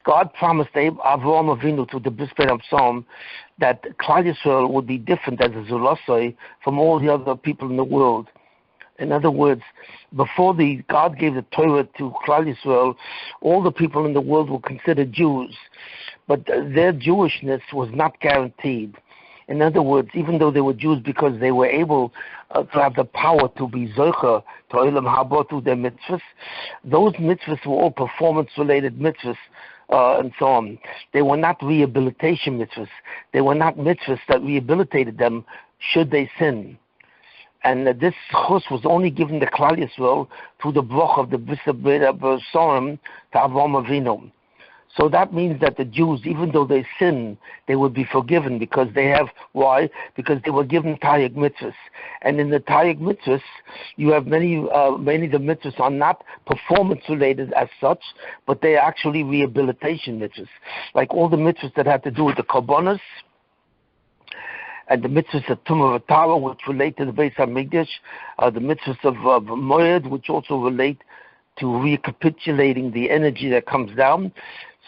God promised Avraham Avinu to the Bris Bein Psalm that Klal Yisrael would be different as a Zulosoi from all the other people in the world. In other words, before God gave the Torah to Klal Yisrael, all the people in the world were considered Jews, but their Jewishness was not guaranteed. In other words, even though they were Jews because they were able to have the power to be Zocher, to Olam Haba, to their mitzvahs, those mitzvahs were all performance-related mitzvahs, and so on. They were not rehabilitation mitzvahs. They were not mitzvahs that rehabilitated them should they sin. And this chus was only given to Klal Yisrael through the brach of the Bris Bein Psalm to Avraham Avinu. So that means that the Jews, even though they sin, they would be forgiven because they have, why? Because they were given Taryag mitzvahs. And in the Taryag mitzvahs, you have many of the mitzvahs are not performance-related as such, but they are actually rehabilitation mitzvahs. Like all the mitzvahs that have to do with the korbanos, and the mitzvahs of Tumah V'Tara, which relate to the Beis HaMikdash, the mitzvahs of Moed, which also relate to recapitulating the energy that comes down.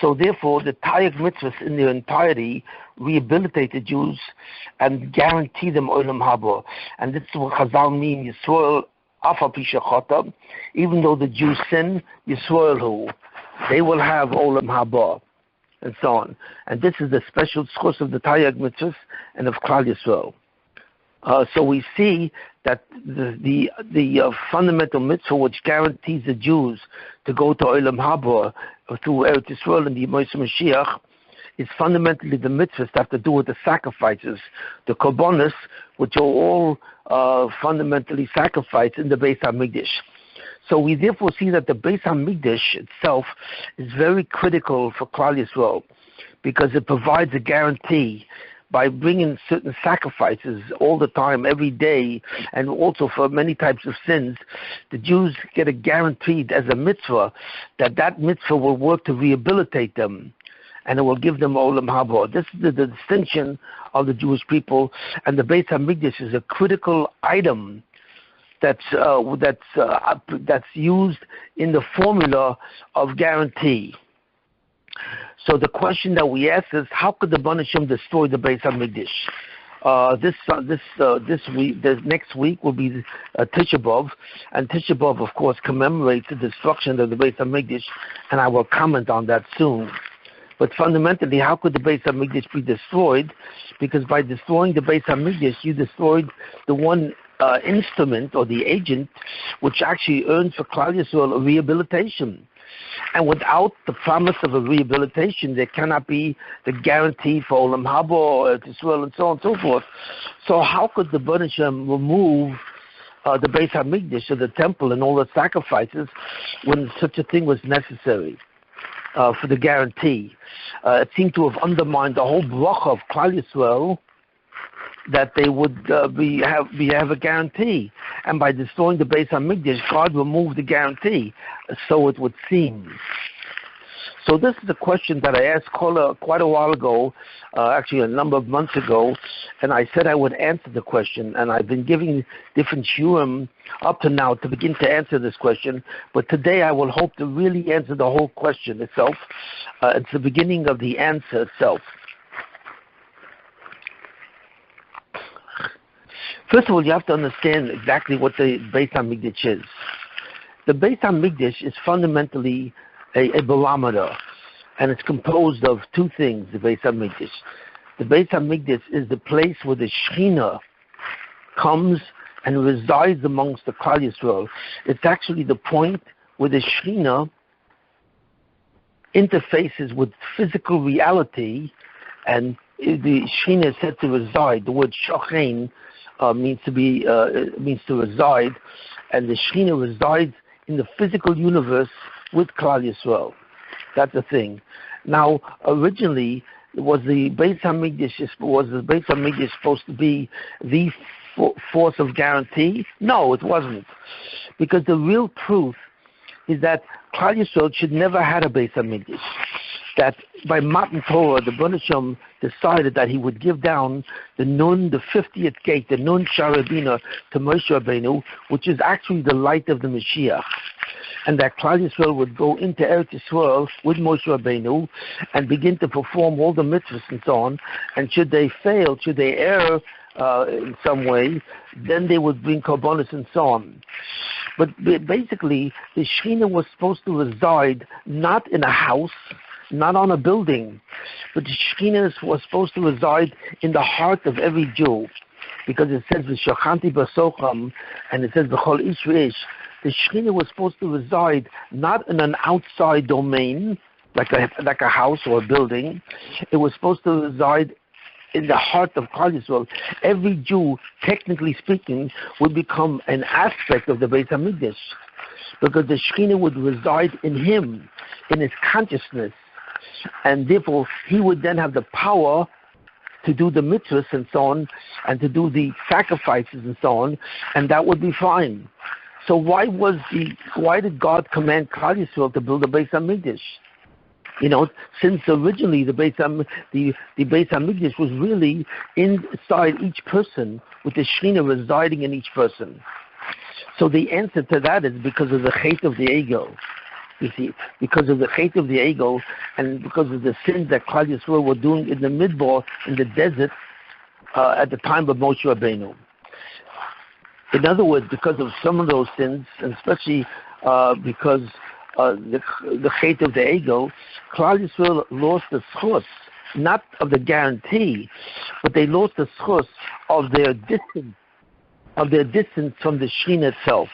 So therefore, the Taryag mitzvahs in their entirety rehabilitate the Jews and guarantee them Olam Haba. And this is what Chazal mean, Yisrael Afa Pisha Chata, even though the Jews sin, Yisrael Hu, they will have Olam Haba, and so on. And this is the special source of the Taryag mitzvahs and of Klal Yisrael. So we see that the fundamental mitzvah which guarantees the Jews to go to Olam Haba through Eretz Yisrael and the Yemos Mashiach is fundamentally the mitzvahs that have to do with the sacrifices, the korbanos, which are all fundamentally sacrificed in the Beis HaMikdash. So we therefore see that the Beis HaMikdash itself is very critical for Klal Yisrael because it provides a guarantee by bringing certain sacrifices all the time, every day, and also for many types of sins. The Jews get a guaranteed as a mitzvah that mitzvah will work to rehabilitate them, and it will give them Olam Haba. This is the distinction of the Jewish people, and the Beis HaMikdash is a critical item that's used in the formula of guarantee. So the question that we ask is, how could the Banashim destroy the Beis HaMikdash? Next week will be Tisha B'Av, and Tisha B'Av, of course, commemorates the destruction of the Beis HaMikdash, and I will comment on that soon. But fundamentally, how could the Beis HaMikdash be destroyed? Because by destroying the Beis HaMikdash, you destroyed the one instrument or the agent which actually earns for Klal Yisrael a rehabilitation. And without the promise of a rehabilitation, there cannot be the guarantee for Olam Haba or Israel and so on and so forth. So how could the Banashim remove the Beis HaMikdash or the temple and all the sacrifices when such a thing was necessary for the guarantee? It seemed to have undermined the whole bracha of Klal Yisrael, that they would have a guarantee. And by destroying the Beis HaMikdash, God removed the guarantee, so it would seem. So this is a question that I asked quite a while ago, actually a number of months ago, and I said I would answer the question, and I've been giving different shiurim up to now to begin to answer this question, but today I will hope to really answer the whole question itself. It's the beginning of the answer itself. First of all, you have to understand exactly what the Beis HaMikdash is. The Beis HaMikdash is fundamentally a barometer, and it's composed of two things, the Beis HaMikdash. The Beis HaMikdash is the place where the Shekhinah comes and resides amongst the Klal Yisrael. It's actually the point where the Shekhinah interfaces with physical reality, and the Shekhinah is said to reside. The word Shochein means to reside, and the Shekhinah resides in the physical universe with Klal Yisrael. That's the thing. Now, originally, was the Beis HaMikdash supposed to be the force of guarantee? No, it wasn't, because the real truth is that Klal Yisrael should never had a Beis HaMikdash. that by Matan Torah, the Rebbeinu Shem decided that he would give down the Nun, the 50th gate, the Nun Sharabina, to Moshe Rabbeinu, which is actually the light of the Mashiach. And that Klal Yisrael would go into Eretz Yisrael with Moshe Rabbeinu and begin to perform all the mitzvahs and so on. And should they fail, should they err in some way, then they would bring korbanos and so on. But basically, the Shekhinah was supposed to reside not in a house, not on a building, but the Shekhinah was supposed to reside in the heart of every Jew, because it says v'shachanti b'socham, and it says v'chol ish v'ish. The Shekhinah was supposed to reside not in an outside domain, like a house or a building. It was supposed to reside in the heart of Klal Yisrael. Every Jew, technically speaking, would become an aspect of the Beis Hamikdash, because the Shekhinah would reside in him, in his consciousness, and therefore he would then have the power to do the mitzvahs and so on, and to do the sacrifices and so on, and that would be fine. So why did God command Klal Yisrael to build a Beis Hamikdash? Since originally the Beis Hamikdash was really inside each person, with the Shekhinah residing in each person. So the answer to that is because of the hate of the ego. You see, because of the hate of the ego, and because of the sins that Klal Yisrael were doing in the Midbar, in the desert, at the time of Moshe Rabbeinu. In other words, because of some of those sins, and especially because the hate of the ego, Klal Yisrael lost the schus, not of the guarantee, but they lost the schus of their distance from the Shekhinah itself.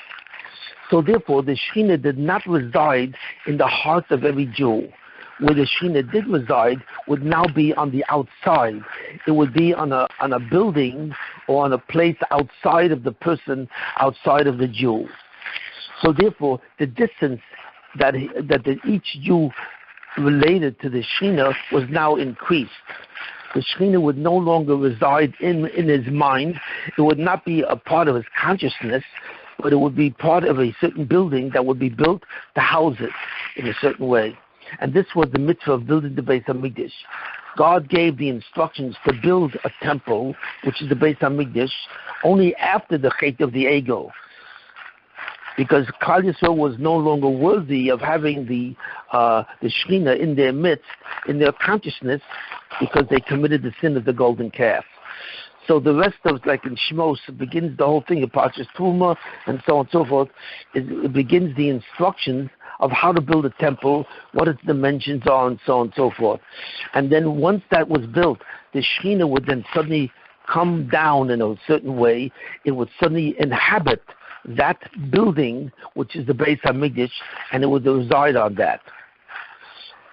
So therefore, the Shekhinah did not reside in the heart of every Jew. Where the Shekhinah did reside would now be on the outside. It would be on a building or on a place outside of the person, outside of the Jew. So therefore, the distance that each Jew related to the Shekhinah was now increased. The Shekhinah would no longer reside in his mind. It would not be a part of his consciousness, but it would be part of a certain building that would be built to house it in a certain way. And this was the mitzvah of building the Beis Hamikdash. God gave the instructions to build a temple, which is the Beis Hamikdash, only after the hate of the ego. Because Klal Yisrael was no longer worthy of having the Shekhinah in their midst, in their consciousness, because they committed the sin of the golden calf. So the rest of, like in Shemos, begins the whole thing, Parshas Truma, and so on and so forth. It begins the instructions of how to build a temple, what its dimensions are, and so on and so forth. And then once that was built, the Shekhinah would then suddenly come down in a certain way. It would suddenly inhabit that building, which is the Beis Hamikdash, and it would reside on that.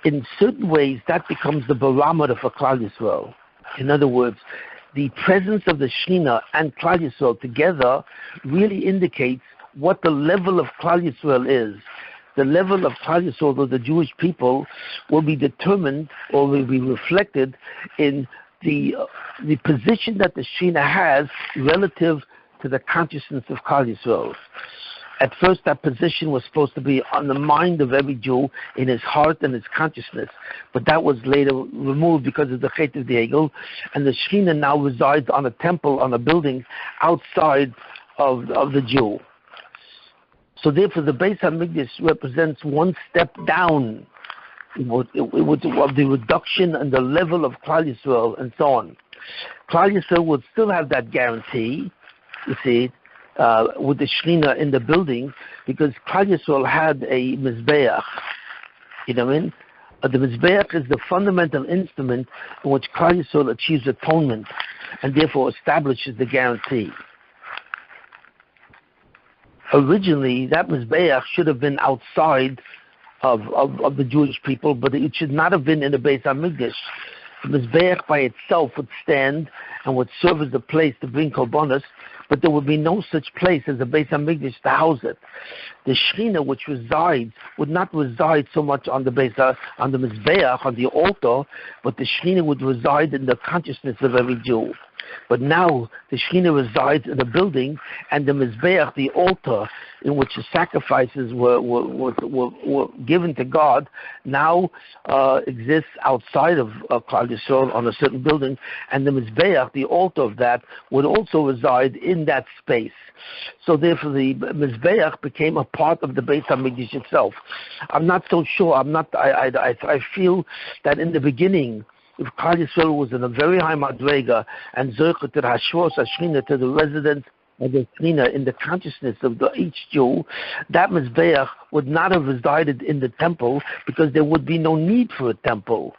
In certain ways, that becomes the barometer for Klal Yisrael. In other words, the presence of the Shekhinah and Klal Yisrael together really indicates what the level of Klal Yisrael is. The level of Klal Yisrael, of the Jewish people, will be determined or will be reflected in the position that the Shekhinah has relative to the consciousness of Klal Yisrael. At first, that position was supposed to be on the mind of every Jew, in his heart and his consciousness, but that was later removed because of the hate of the ego, and the Shekhinah now resides on a temple, on a building outside of the Jew. So therefore, the Beis Hamikdash represents one step down of the reduction and the level of Klal Yisrael and so on. Klal Yisrael would still have that guarantee, you see, with the Shekhinah in the building, because Klal Yisrael had a Mizbayach. You know what I mean? The Mizbayach is the fundamental instrument in which Klal Yisrael achieves atonement and therefore establishes the guarantee. Originally, that Mizbayach should have been outside of the Jewish people, but it should not have been in the Beis Hamikdash. The Mizbayach by itself would stand and would serve as the place to bring korbanos, but there would be no such place as a Beis HaMikdash to house it. The Shekhinah which resides would not reside so much on the Mizbayach, on the altar, but the Shekhinah would reside in the consciousness of every Jew. But now the Shekhinah resides in the building, and the Mizbayach, the altar in which the sacrifices were given to God, now exists outside of Klal Yisrael on a certain building, and the Mizbayach, the altar of that, would also reside in that space. So therefore the Mizbayach became a part of the Beis HaMikdash itself. I'm not so sure. I feel that in the beginning, if Klal Yisrael was in a very high madrega and Zocher to the Hashvos HaShekhinah, to the residence of the Shekhinah in the consciousness of each Jew, that Mizbeach would not have resided in the temple, because there would be no need for a temple.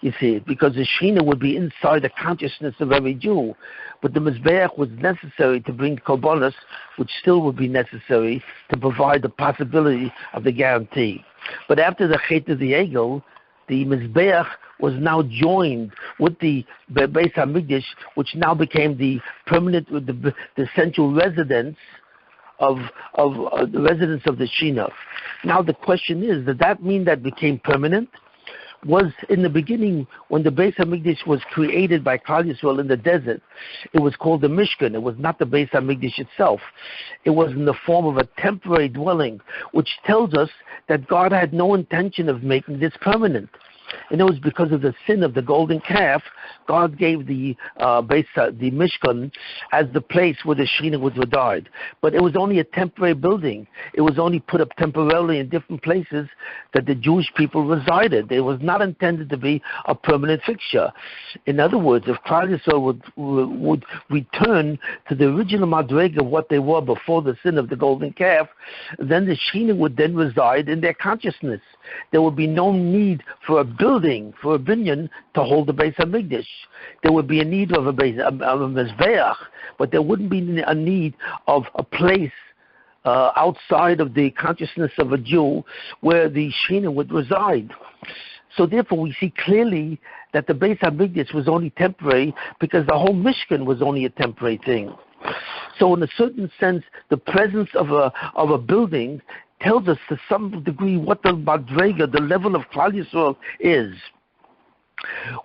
You see, because the Shekhinah would be inside the consciousness of every Jew. But the Mizbeach was necessary to bring Korbanos, which still would be necessary to provide the possibility of the guarantee. But after the Chet of the Egel, the Mizbeach was now joined with the Beis HaMikdash, which now became the permanent, the central residence of the residence of the Shekhinah. Now the question is, does that mean that became permanent? Was in the beginning, when the Beis HaMikdash was created by Klal Yisrael in the desert, it was called the Mishkan. It was not the Beis HaMikdash itself. It was in the form of a temporary dwelling, which tells us that God had no intention of making this permanent. And it was because of the sin of the golden calf, God gave the Mishkan as the place where the Shekhinah would reside. But it was only a temporary building. It was only put up temporarily in different places that the Jewish people resided. It was not intended to be a permanent fixture. In other words, if Klal Yisrael would return to the original madrega of what they were before the sin of the golden calf, then the Shekhinah would then reside in their consciousness. There would be no need for a building, for a binyan, to hold the Beis HaMikdash. There would be a need of a Mizbayach, but there wouldn't be a need of a place outside of the consciousness of a Jew where the Shekhinah would reside. So therefore we see clearly that the Beis HaMikdash was only temporary, because the whole Mishkan was only a temporary thing. So in a certain sense, the presence of a building tells us to some degree what the madrega, the level of Klal Yisrael is.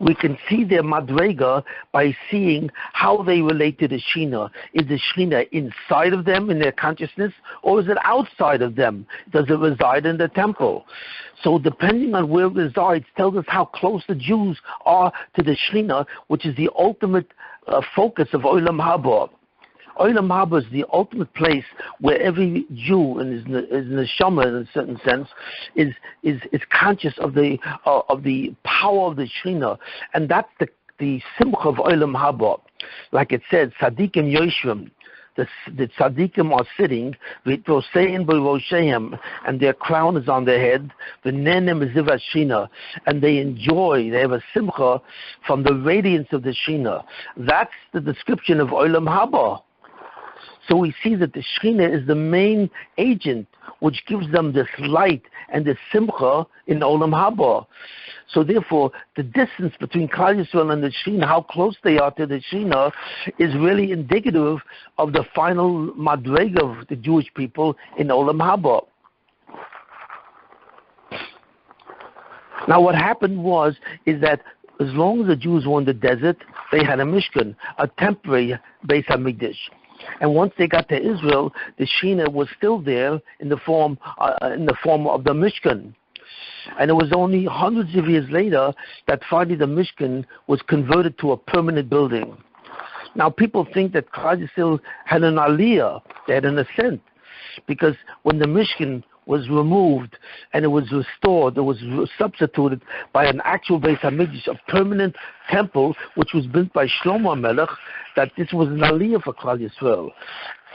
We can see their madrega by seeing how they relate to the Shekhinah. Is the Shekhinah inside of them in their consciousness, or is it outside of them? Does it reside in the temple? So depending on where it resides tells us how close the Jews are to the Shekhinah, which is the ultimate focus of Olam Haba. Olam Haba is the ultimate place where every Jew in his neshama, in a certain sense, is conscious of the power of the Shekhinah, and that's the simcha of Olam Haba. Like it says, Tzadikim Yoshvim, the Tzadikim are sitting, V'tosein b'rosheim, and their crown is on their head, V'nenem ziv Shekhinah, and they have a simcha from the radiance of the Shekhinah. That's the description of Olam Haba. So we see that the Shekhinah is the main agent which gives them this light and this simcha in Olam Haba. So therefore, the distance between Klal Yisrael and the Shekhinah, how close they are to the Shekhinah, is really indicative of the final madrega of the Jewish people in Olam Haba. Now what happened is that as long as the Jews were in the desert, they had a Mishkan, a temporary Beis HaMikdash. And once they got to Israel, the Shekhinah was still there in the form of the Mishkan. And it was only hundreds of years later that finally the Mishkan was converted to a permanent building. Now people think that Klal Yisrael had an aliyah, they had an ascent, because when the Mishkan was removed and it was restored, it was substituted by an actual Beis HaMikdash, a permanent temple, which was built by Shlomo Melech, that this was an aliyah for Klal Yisrael.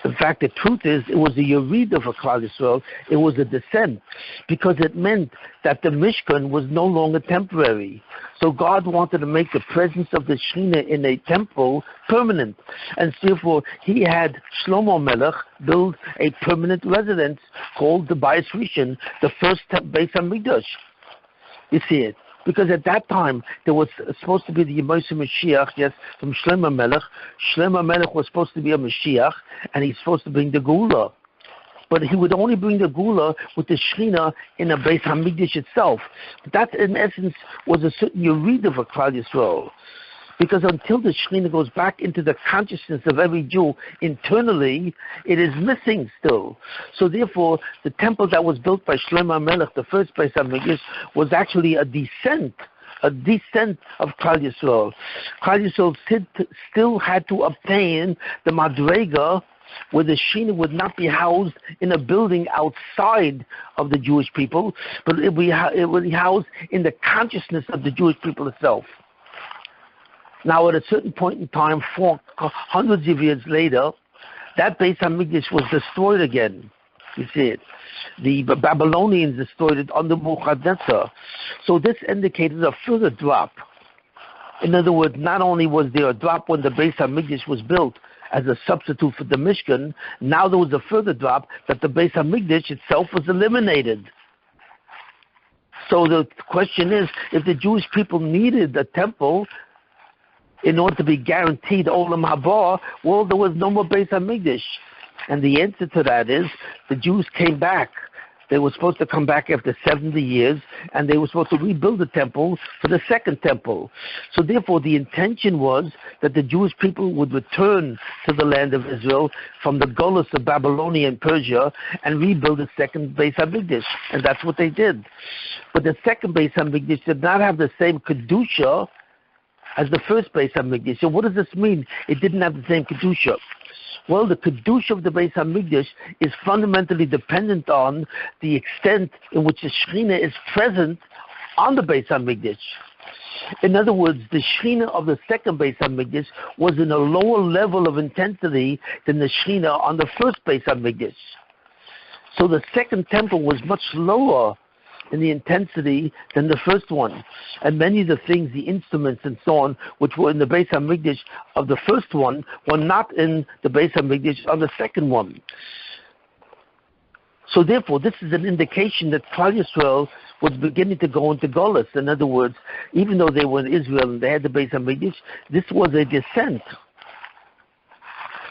In fact, the truth is, it was a yerida for Klal Yisrael. It was a descent, because it meant that the Mishkan was no longer temporary. So God wanted to make the presence of the Shekhinah in a temple permanent. And therefore, he had Shlomo Melech build a permanent residence called the Bayis Rishon, the first Beis HaMikdash. You see it. Because at that time, there was supposed to be the Yemos Mashiach, yes, from Shlomo Melech. Shlomo Melech was supposed to be a Mashiach, and he's supposed to bring the Geula. But he would only bring the Geula with the Shechina in the Beis HaMikdash itself. But that, in essence, was a certain Yerida for Klal Yisrael. Because until the Shechina goes back into the consciousness of every Jew internally, it is missing still. So therefore, the temple that was built by Shlomo Melech, the first Beis HaMikdash, was actually a descent of Klal Yisrael. Klal Yisrael still had to obtain the Madrega, where the Shechina would not be housed in a building outside of the Jewish people, but it would be housed in the consciousness of the Jewish people itself. Now, at a certain point in time, hundreds of years later, that Beis HaMikdash was destroyed again. You see it. The Babylonians destroyed it under Nebuchadnezzar. So this indicated a further drop. In other words, not only was there a drop when the Beis HaMikdash was built as a substitute for the Mishkan, now there was a further drop that the Beis HaMikdash itself was eliminated. So the question is, if the Jewish people needed a temple in order to be guaranteed Olam Haba, well, there was no more Beis HaMikdash. And the answer to that is, the Jews came back. They were supposed to come back after 70 years, and they were supposed to rebuild the temple for the second temple. So therefore, the intention was that the Jewish people would return to the land of Israel from the Golus of Babylonia and Persia and rebuild the second Beis HaMikdash. And that's what they did. But the second Beis HaMikdash did not have the same Kedusha as the first Beis HaMikdash. So what does this mean? It didn't have the same Kedusha. Well, the Kedusha of the Beis HaMikdash is fundamentally dependent on the extent in which the Shechina is present on the Beis HaMikdash. In other words, the Shechina of the second Beis HaMikdash was in a lower level of intensity than the Shechina on the first Beis HaMikdash. So the second temple was much lower in the intensity than the first one. And many of the things, the instruments and so on, which were in the Beis HaMikdash of the first one, were not in the Beis HaMikdash of the second one. So therefore, this is an indication that Klal Yisrael was beginning to go into Golus. In other words, even though they were in Israel and they had the Beis HaMikdash, this was a descent.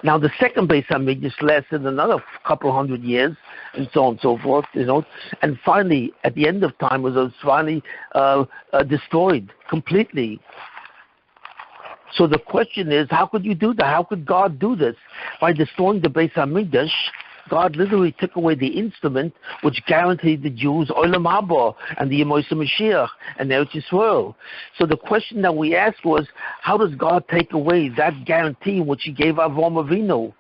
Now, the second Beis HaMikdash lasted another couple hundred years, and so on and so forth, and finally, at the end of time, was finally destroyed completely. So the question is, how could you do that? How could God do this? By destroying the Beis HaMikdash, God literally took away the instrument which guaranteed the Jews Olam Haba and the Yemos Mashiach and Eretz Yisrael. So the question that we asked was, how does God take away that guarantee which He gave Avraham Avinu?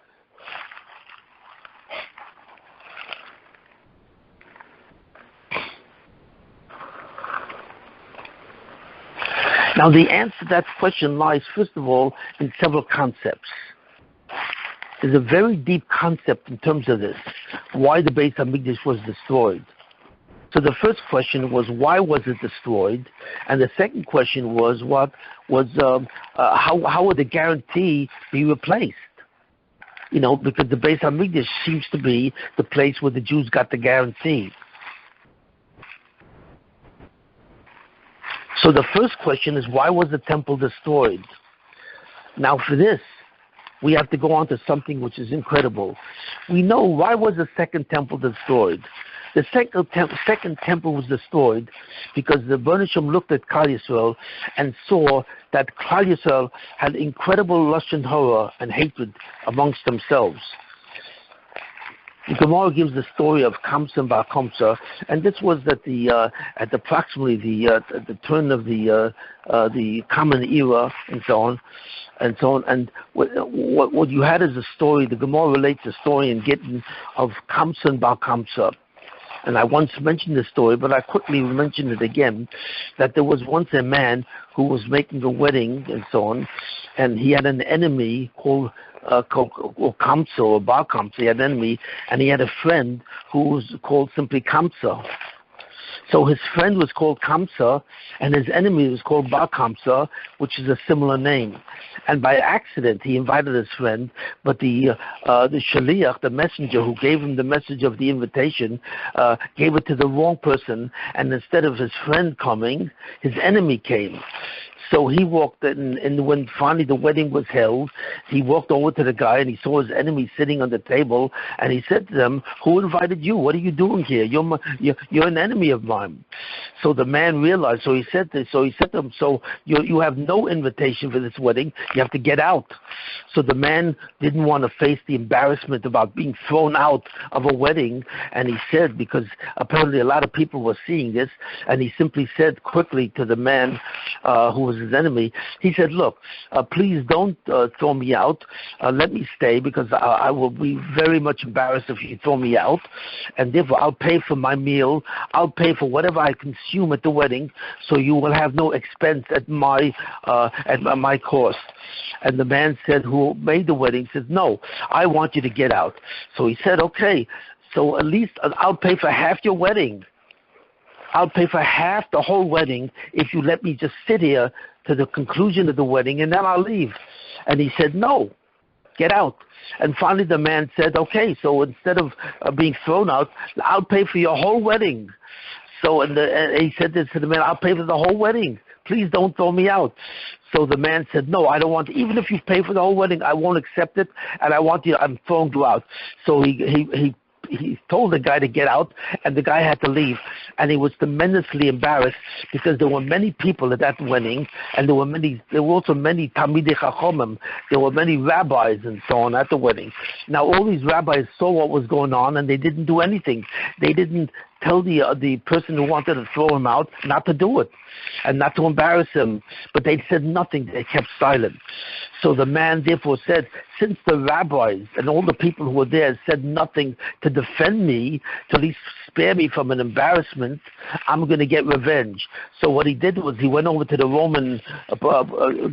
Now the answer to that question lies, first of all, in several concepts. There's a very deep concept in terms of this, why the Beis HaMikdash was destroyed. So the first question was, why was it destroyed? And the second question was, how would the guarantee be replaced? Because the Beis HaMikdash seems to be the place where the Jews got the guarantee. So the first question is, why was the temple destroyed? Now for this, we have to go on to something which is incredible. We know, why was the second temple destroyed? The second temple was destroyed because the Rebbeinu Shem looked at Klal Yisrael and saw that Klal Yisrael had incredible lashon hara and hatred amongst themselves. The Gemara gives the story of Kamza and Bar Kamza, and this was at approximately the turn of the Common Era, and so on. And what you had is a story. The Gemara relates a story in Gittin of Kamza and Bar Kamza. And I once mentioned this story, but I quickly mentioned it again, that there was once a man who was making a wedding and so on, and he had an enemy called Kamza or Bar Kamza. He had an enemy, and he had a friend who was called simply Kamza. So his friend was called Kamza, and his enemy was called Bar Kamza, which is a similar name. And by accident, he invited his friend, but the shaliach, the messenger who gave him the message of the invitation, gave it to the wrong person, and instead of his friend coming, his enemy came. So he walked in, and when finally the wedding was held, he walked over to the guy and he saw his enemy sitting on the table, and he said to them, "Who invited you? What are you doing here? You're an enemy of mine." So the man realized. So he said to them, "So you have no invitation for this wedding. You have to get out." So the man didn't want to face the embarrassment about being thrown out of a wedding, and he said, because apparently a lot of people were seeing this, and he simply said quickly to the man who was his enemy, he said, "Look, please don't throw me out. Let me stay, because I will be very much embarrassed if you throw me out, and therefore I'll pay for my meal. I'll pay for whatever I consume at the wedding, so you will have no expense at my cost." And the man said, who made the wedding, said, "No, I want you to get out." So he said, "Okay, so at least I'll pay for half your wedding. I'll pay for half the whole wedding if you let me just sit here to the conclusion of the wedding, and then I'll leave." And he said, "No, get out." And finally the man said, "Okay, so instead of being thrown out, I'll pay for your whole wedding." So and he said this to the man, "I'll pay for the whole wedding. Please don't throw me out." So the man said, "No, I don't want to. Even if you pay for the whole wedding, I won't accept it, and I'm throwing you out." So he told the guy to get out, and the guy had to leave. And he was tremendously embarrassed, because there were many people at that wedding, and there were also many Talmidei Chachomim, there were many rabbis and so on at the wedding. Now all these rabbis saw what was going on, and they didn't do anything. They didn't tell the person who wanted to throw him out not to do it and not to embarrass him, but they said nothing. They kept silent. So the man therefore said, "Since the rabbis and all the people who were there said nothing to defend me, to at least spare me from an embarrassment, I'm going to get revenge." So what he did was he went over to the Roman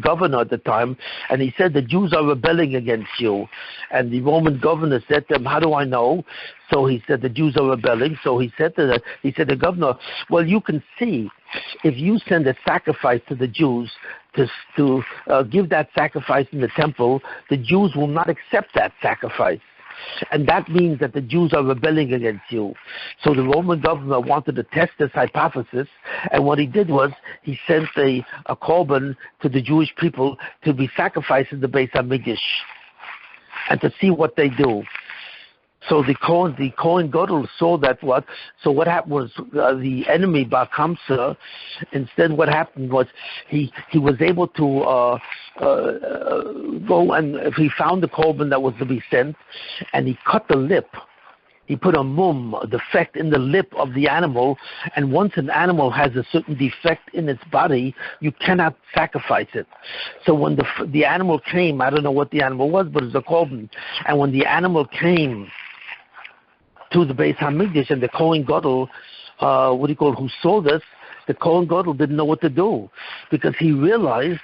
governor at the time, and he said, "The Jews are rebelling against you." And the Roman governor said to him, "How do I know?" So he said, "The Jews are rebelling." So he said to the governor, "Well, you can see, if you send a sacrifice to the Jews to give that sacrifice in the temple, the Jews will not accept that sacrifice. And that means that the Jews are rebelling against you." So the Roman governor wanted to test this hypothesis, and what he did was he sent a korban to the Jewish people to be sacrificed in the Beis HaMikdash and to see what they do. So the Kohen Gadol saw that so what happened was the enemy Bar Kamza, instead what happened was he was able to go, and if he found the korban that was to be sent, and he cut the lip. He put a defect in the lip of the animal, and once an animal has a certain defect in its body, you cannot sacrifice it. So when the animal came, I don't know what the animal was, but it was a korban, and when the animal came to the Beis HaMikdash, and the Kohen Gadol, who saw this, the Kohen Gadol didn't know what to do, because he realized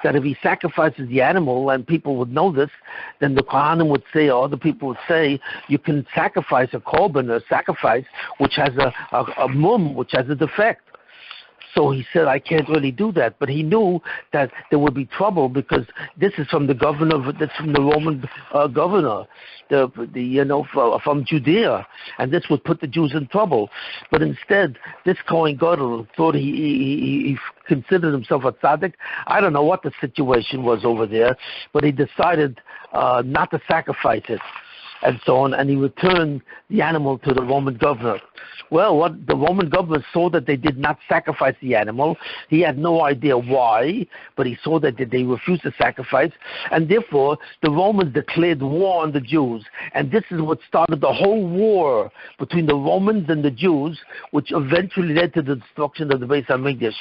that if he sacrifices the animal and people would know this, then the Kohanim would say, or other people would say, you can sacrifice a korban, a sacrifice, which has a which has a defect. So he said, "I can't really do that." But he knew that there would be trouble, because this is from the governor, that's from the Roman governor, from Judea, and this would put the Jews in trouble. But instead, this Kohen Gadol thought he considered himself a tzaddik. I don't know what the situation was over there, but he decided not to sacrifice it, and so on, and he returned the animal to the Roman governor. Well, what the Roman governor saw that they did not sacrifice the animal. He had no idea why, but he saw that they refused to sacrifice, and therefore the Romans declared war on the Jews, and this is what started the whole war between the Romans and the Jews, which eventually led to the destruction of the Beis HaMikdash.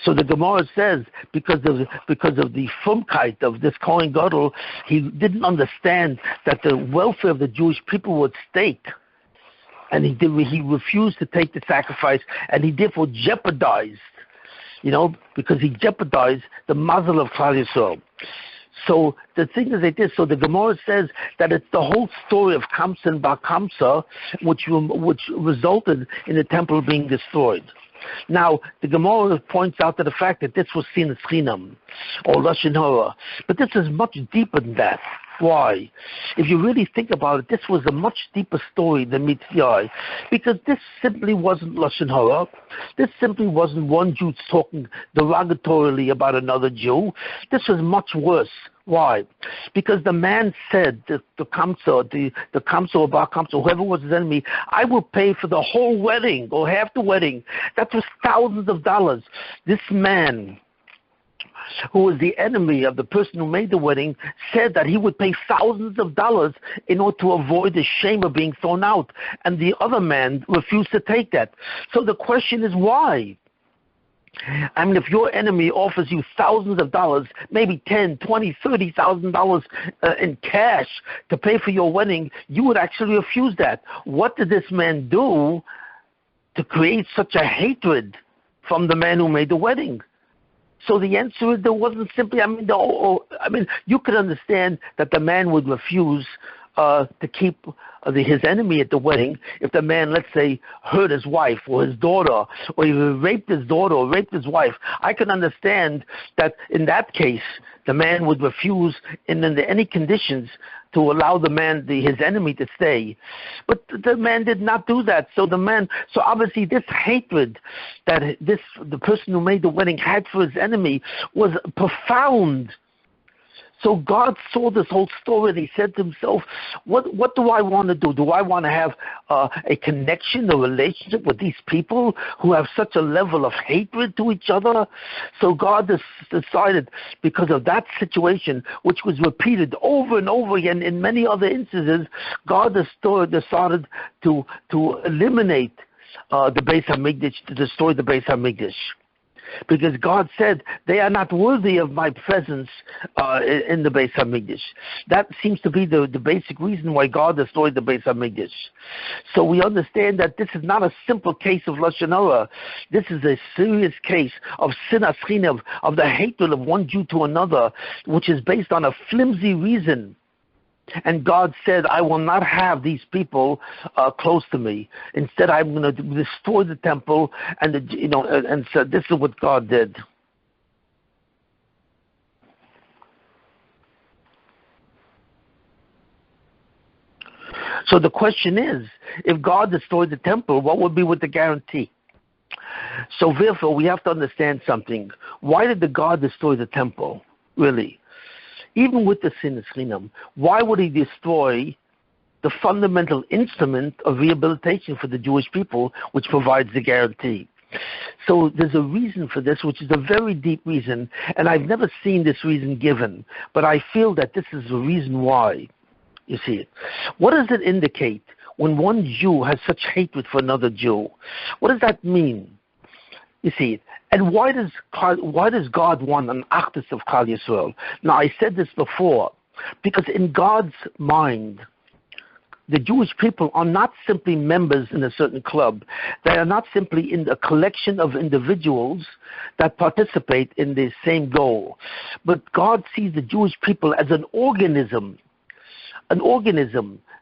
So the Gemara says, because of the frumkeit of this Kohen Gadol, he didn't understand that the welfare of the Jewish people was at stake, and he refused to take the sacrifice, and he therefore jeopardized, because he jeopardized the mazel of Klal Yisrael. So the thing is like this. So the Gemara says that it's the whole story of Kamza and Bar Kamza, which resulted in the temple being destroyed. Now, the Gemara points out to the fact that this was seen as chinam, or lashon hara, but this is much deeper than that. Why? If you really think about it, this was a much deeper story than meets the eye, because this simply wasn't lashon hara. This simply wasn't one Jew talking derogatorily about another Jew. This was much worse. Why? Because the man said, the Kamza or Bar Kamza, whoever was his enemy, I will pay for the whole wedding or half the wedding. That was thousands of dollars. This man, who was the enemy of the person who made the wedding, said that he would pay thousands of dollars in order to avoid the shame of being thrown out. And the other man refused to take that. So the question is why? I mean, if your enemy offers you thousands of dollars, maybe $10,000, $20,000, $30,000 in cash to pay for your wedding, you would actually refuse that. What did this man do to create such a hatred from the man who made the wedding? So the answer is there wasn't simply. You could understand that the man would refuse to keep his enemy at the wedding if the man, let's say, hurt his wife or his daughter, or he raped his daughter or raped his wife. I can understand that in that case the man would refuse under any conditions to allow his enemy to stay. But the man did not do that. So obviously this hatred that the person who made the wedding had for his enemy was profound. So God saw this whole story and he said to himself, what do I want to do? Do I want to have a connection, a relationship with these people who have such a level of hatred to each other? So God decided, because of that situation, which was repeated over and over again in many other instances, God decided to eliminate the Beis Hamikdash, to destroy the Beis Hamikdash. Because God said they are not worthy of my presence in the Beis Hamikdash. That seems to be the basic reason why God destroyed the Beis Hamikdash. So we understand that this is not a simple case of lashon hara. This is a serious case of sinas chinam, of the hatred of one Jew to another, which is based on a flimsy reason. And God said, I will not have these people close to me. Instead, I'm going to destroy the temple. And so this is what God did. So the question is, if God destroyed the temple, what would be with the guarantee? So therefore, we have to understand something. Why did the God destroy the temple, really? Even with the sinas chinam, why would he destroy the fundamental instrument of rehabilitation for the Jewish people, which provides the guarantee? So there's a reason for this, which is a very deep reason, and I've never seen this reason given, but I feel that this is the reason why. You see it. What does it indicate when one Jew has such hatred for another Jew? What does that mean? You see it. And why does God want an actus of Klal Yisrael? Now, I said this before, because in God's mind, the Jewish people are not simply members in a certain club. They are not simply in a collection of individuals that participate in the same goal. But God sees the Jewish people as an organism,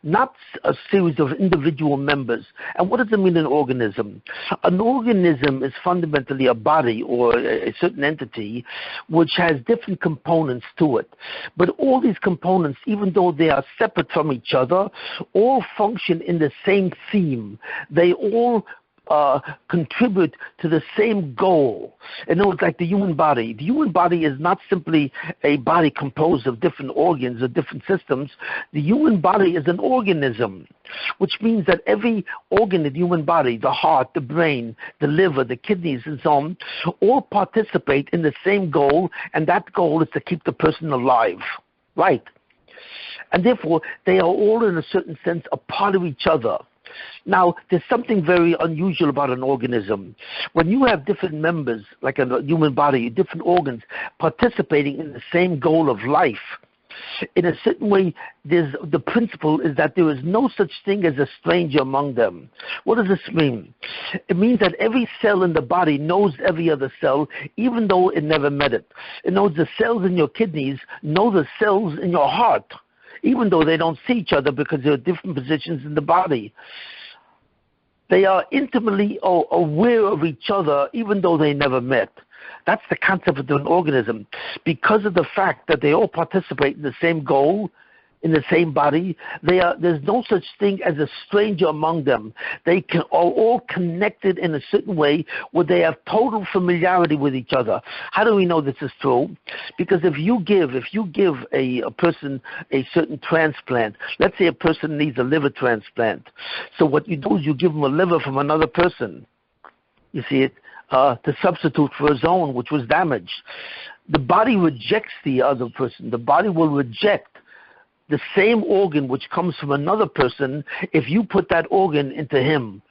not a series of individual members. And what does it mean, an organism? An organism is fundamentally a body or a certain entity which has different components to it. But all these components, even though they are separate from each other, all function in the same theme. They all contribute to the same goal. In other words, like the human body. The human body is not simply a body composed of different organs or different systems. The human body is an organism, which means that every organ in the human body, the heart, the brain, the liver, the kidneys, and so on, all participate in the same goal, and that goal is to keep the person alive. Right? And therefore, they are all, in a certain sense, a part of each other. Now, there's something very unusual about an organism. When you have different members, like a human body, different organs, participating in the same goal of life, In a certain way, the principle is that there is no such thing as a stranger among them. What does this mean? It means that every cell in the body knows every other cell, even though it never met it. It knows the cells in your kidneys know the cells in your heart, even though they don't see each other because there are different positions in the body. They are intimately aware of each other, even though they never met. That's the concept of an organism. Because of the fact that they all participate in the same goal, in the same body, there's no such thing as a stranger among them. They are all connected in a certain way where they have total familiarity with each other. How do we know this is true? Because if you give a person a certain transplant, let's say a person needs a liver transplant. So what you do is you give him a liver from another person. You see it? To substitute for his own, which was damaged. The body rejects the other person. The body will reject the same organ which comes from another person if you put that organ into him.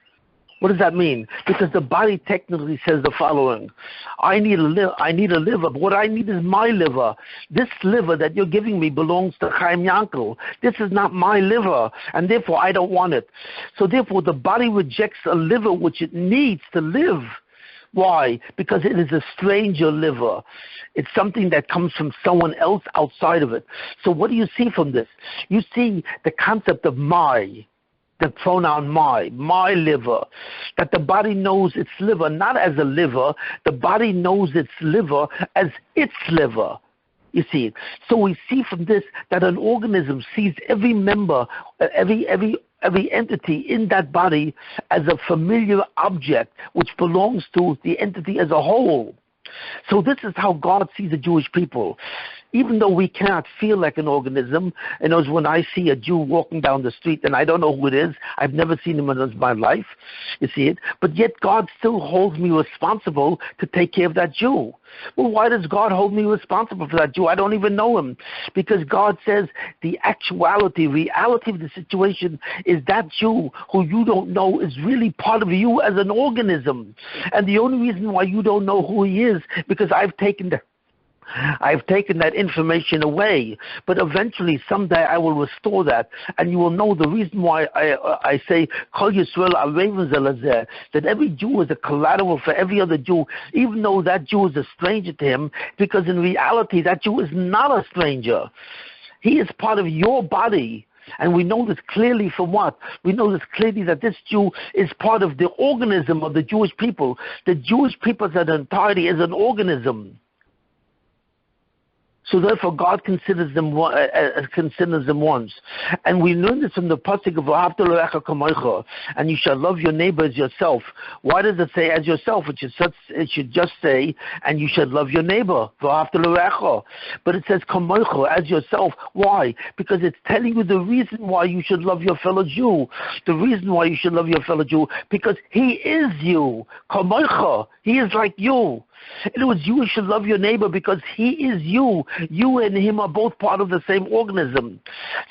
What does that mean? Because the body technically says the following: I need a liver, but what I need is my liver. This liver that you're giving me belongs to Chaim Yankel. This is not my liver, and therefore I don't want it. So therefore the body rejects a liver which it needs to live. Why? Because it is a stranger liver. It's something that comes from someone else outside of it. So what do you see from this? You see the concept of my, the pronoun my liver, that the body knows its liver not as a liver, the body knows its liver as its liver. You see, so we see from this that an organism sees every member, every entity in that body as a familiar object which belongs to the entity as a whole. So this is how God sees the Jewish people. Even though we cannot feel like an organism, and as when I see a Jew walking down the street and I don't know who it is, I've never seen him in my life, you see it, but yet God still holds me responsible to take care of that Jew. Well, why does God hold me responsible for that Jew? I don't even know him. Because God says the reality of the situation is that Jew who you don't know is really part of you as an organism. And the only reason why you don't know who he is because I've taken that information away, but eventually, someday, I will restore that, and you will know the reason why I say Kol Yisrael Areivim Zelazeh, that every Jew is a collateral for every other Jew, even though that Jew is a stranger to him, because in reality, that Jew is not a stranger. He is part of your body. And we know this clearly from what? We know this clearly that this Jew is part of the organism of the Jewish people. The Jewish people as an entirety is an organism. So therefore, God considers them ones. And we learn this from the pasuk of V'ahavta l'reacha kamocha, and you shall love your neighbor as yourself. Why does it say as yourself? It should just say, and you should love your neighbor, V'ahavta l'reacha. But it says kamocha, as yourself. Why? Because it's telling you the reason why you should love your fellow Jew. The reason why you should love your fellow Jew, because he is you. Kamocha, he is like you. In other words, you should love your neighbor because he is you. You and him are both part of the same organism.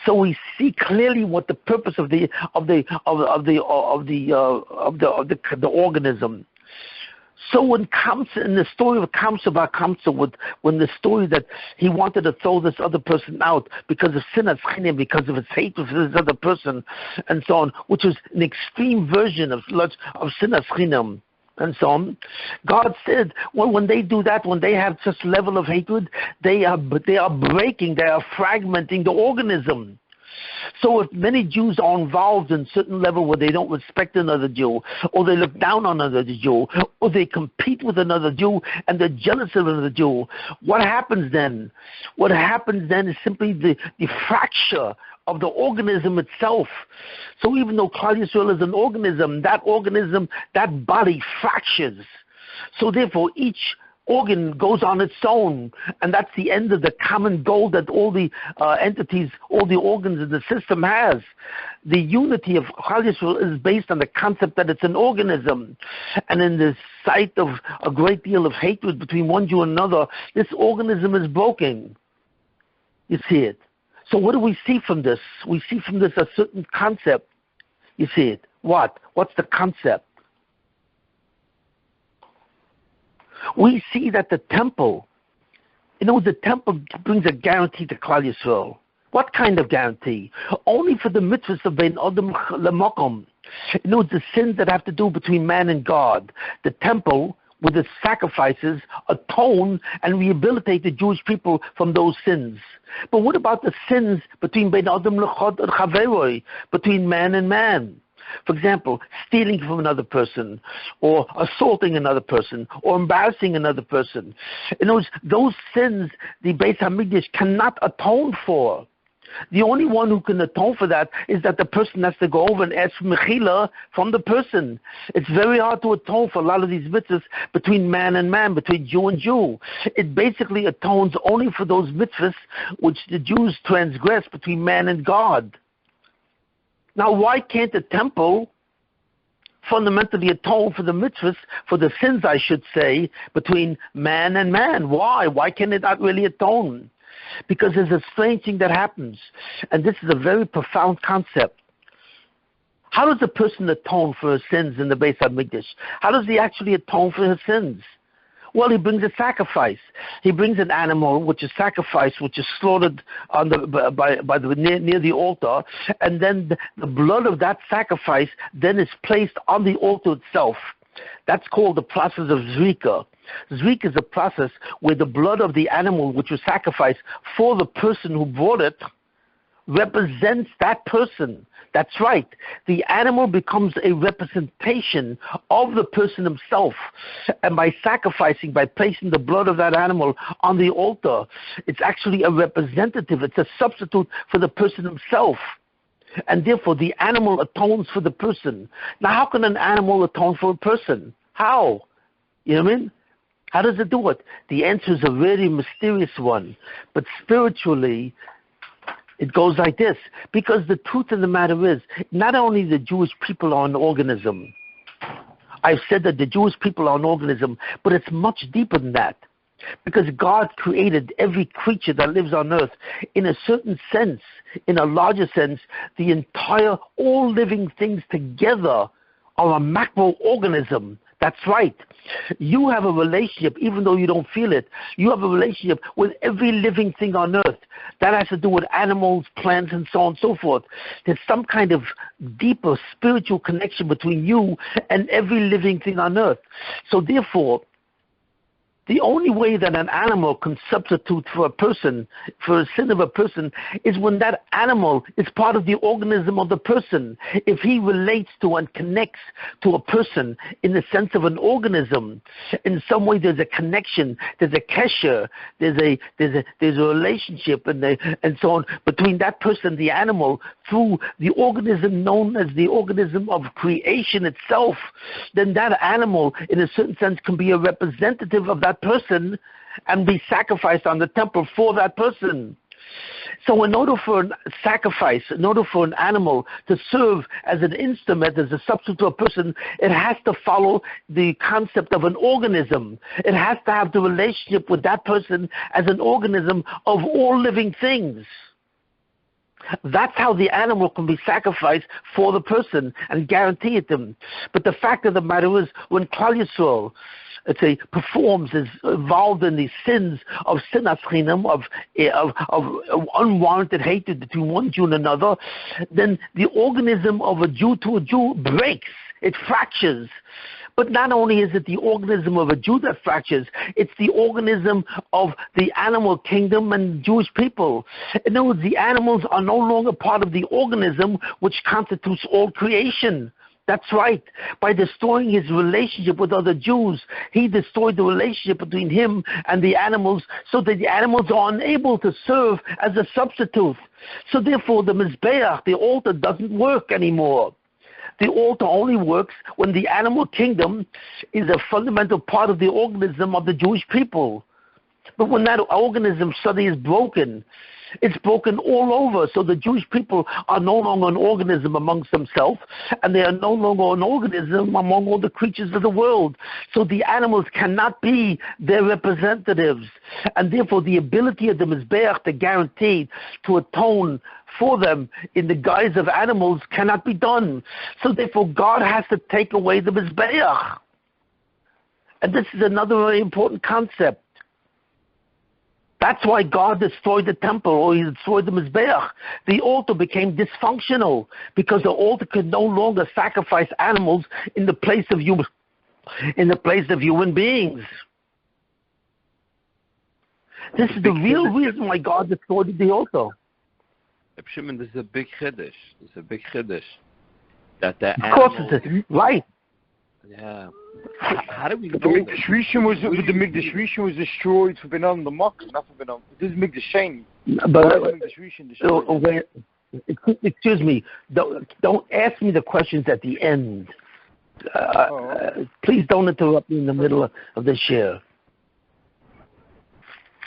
So we see clearly what the purpose of the organism. So when Kamza, in the story of Kamza and Bar Kamza, when the story that he wanted to throw this other person out because of sinas chinim, because of his hatred for this other person, and so on, which was an extreme version of sinas chinim, and so on. God said, well, when they do that, when they have such level of hatred, they are breaking, they are fragmenting the organism. So if many Jews are involved in certain level where they don't respect another Jew, or they look down on another Jew, or they compete with another Jew and they're jealous of another Jew, what happens then? What happens then is simply the fracture of the organism itself. So even though Klal Yisrael is an organism, that body fractures. So therefore each organ goes on its own, and that's the end of the common goal that all the entities, all the organs in the system has. The unity of Klal Yisrael is based on the concept that it's an organism, and in the sight of a great deal of hatred between one Jew and another, this organism is broken. You see it. So what do we see from this? We see from this a certain concept. You see it. What? What's the concept? We see that the temple The temple brings a guarantee to Klal Yisrael. What kind of guarantee? Only for the mitzvahs of Bein Adam L'Makom. The sins that have to do between man and God. The temple, with its sacrifices, atone and rehabilitate the Jewish people from those sins. But what about the sins between Bein Adam L'Chaveroi, between man and man? For example, stealing from another person, or assaulting another person, or embarrassing another person. Those sins the Beis Hamikdash cannot atone for. The only one who can atone for that is that the person has to go over and ask for mechila from the person. It's very hard to atone for a lot of these mitzvahs between man and man, between Jew and Jew. It basically atones only for those mitzvahs which the Jews transgress between man and God. Now, why can't the temple fundamentally atone for the mitzvahs, for the sins, I should say, between man and man? Why? Why can it not really atone? Because there's a strange thing that happens, and this is a very profound concept. How does a person atone for his sins in the Beis Hamikdash? How does he actually atone for his sins? Well, he brings a sacrifice. He brings an animal which is sacrificed, which is slaughtered on near the altar, and then the blood of that sacrifice then is placed on the altar itself. That's called the process of zrika. Zrika is a process where the blood of the animal which was sacrificed for the person who brought it represents that person. That's right. The animal becomes a representation of the person himself. And by sacrificing, by placing the blood of that animal on the altar, it's actually a representative. It's a substitute for the person himself. And therefore, the animal atones for the person. Now, how can an animal atone for a person? How? You know what I mean? How does it do it? The answer is a very mysterious one. But spiritually, it goes like this. Because the truth of the matter is, not only the Jewish people are an organism. I've said that the Jewish people are an organism, but it's much deeper than that. Because God created every creature that lives on earth. In a certain sense, in a larger sense, the entire, all living things together are a macro-organism. That's right. You have a relationship, even though you don't feel it, you have a relationship with every living thing on earth. That has to do with animals, plants, and so on and so forth. There's some kind of deeper spiritual connection between you and every living thing on earth. So therefore, the only way that an animal can substitute for a person, for a sin of a person, is when that animal is part of the organism of the person. If he relates to and connects to a person in the sense of an organism, in some way there's a connection, there's a kesher, there's a relationship and so on between that person and the animal through the organism known as the organism of creation itself, then that animal in a certain sense can be a representative of that person and be sacrificed on the temple for that person. So in order for a sacrifice, in order for an animal to serve as an instrument, as a substitute to a person, it has to follow the concept of an organism. It has to have the relationship with that person as an organism of all living things. That's how the animal can be sacrificed for the person and guarantee it them. But the fact of the matter is, when Klal Yisrael, let's say, performs, is involved in the sins of sinas chinam, of unwarranted hatred between one Jew and another, then the organism of a Jew to a Jew breaks. It fractures. But not only is it the organism of a Jew that fractures, it's the organism of the animal kingdom and Jewish people. In other words, the animals are no longer part of the organism which constitutes all creation. That's right. By destroying his relationship with other Jews, he destroyed the relationship between him and the animals so that the animals are unable to serve as a substitute. So therefore, the Mizbayach, the altar, doesn't work anymore. The altar only works when the animal kingdom is a fundamental part of the organism of the Jewish people. But when that organism suddenly is broken, it's broken all over. So the Jewish people are no longer an organism amongst themselves, and they are no longer an organism among all the creatures of the world. So the animals cannot be their representatives. And therefore the ability of the Mizbayach to guarantee, to atone for them in the guise of animals cannot be done. So therefore God has to take away the Mizbayach. And this is another very important concept. That's why God destroyed the temple, or he destroyed the Mizbayach. The altar became dysfunctional because the altar could no longer sacrifice animals in the place of human beings. This is the real reason why God destroyed the altar. Shimon, this is a big chiddush. It's a big chiddush. That the of course it is. Right. Yeah. How do we know the Mikdash Rishon was destroyed for Benan the Mock, not for Benan. This is Mikdash Sheni. But excuse me. Don't ask me the questions at the end. Please don't interrupt me in the middle of the share,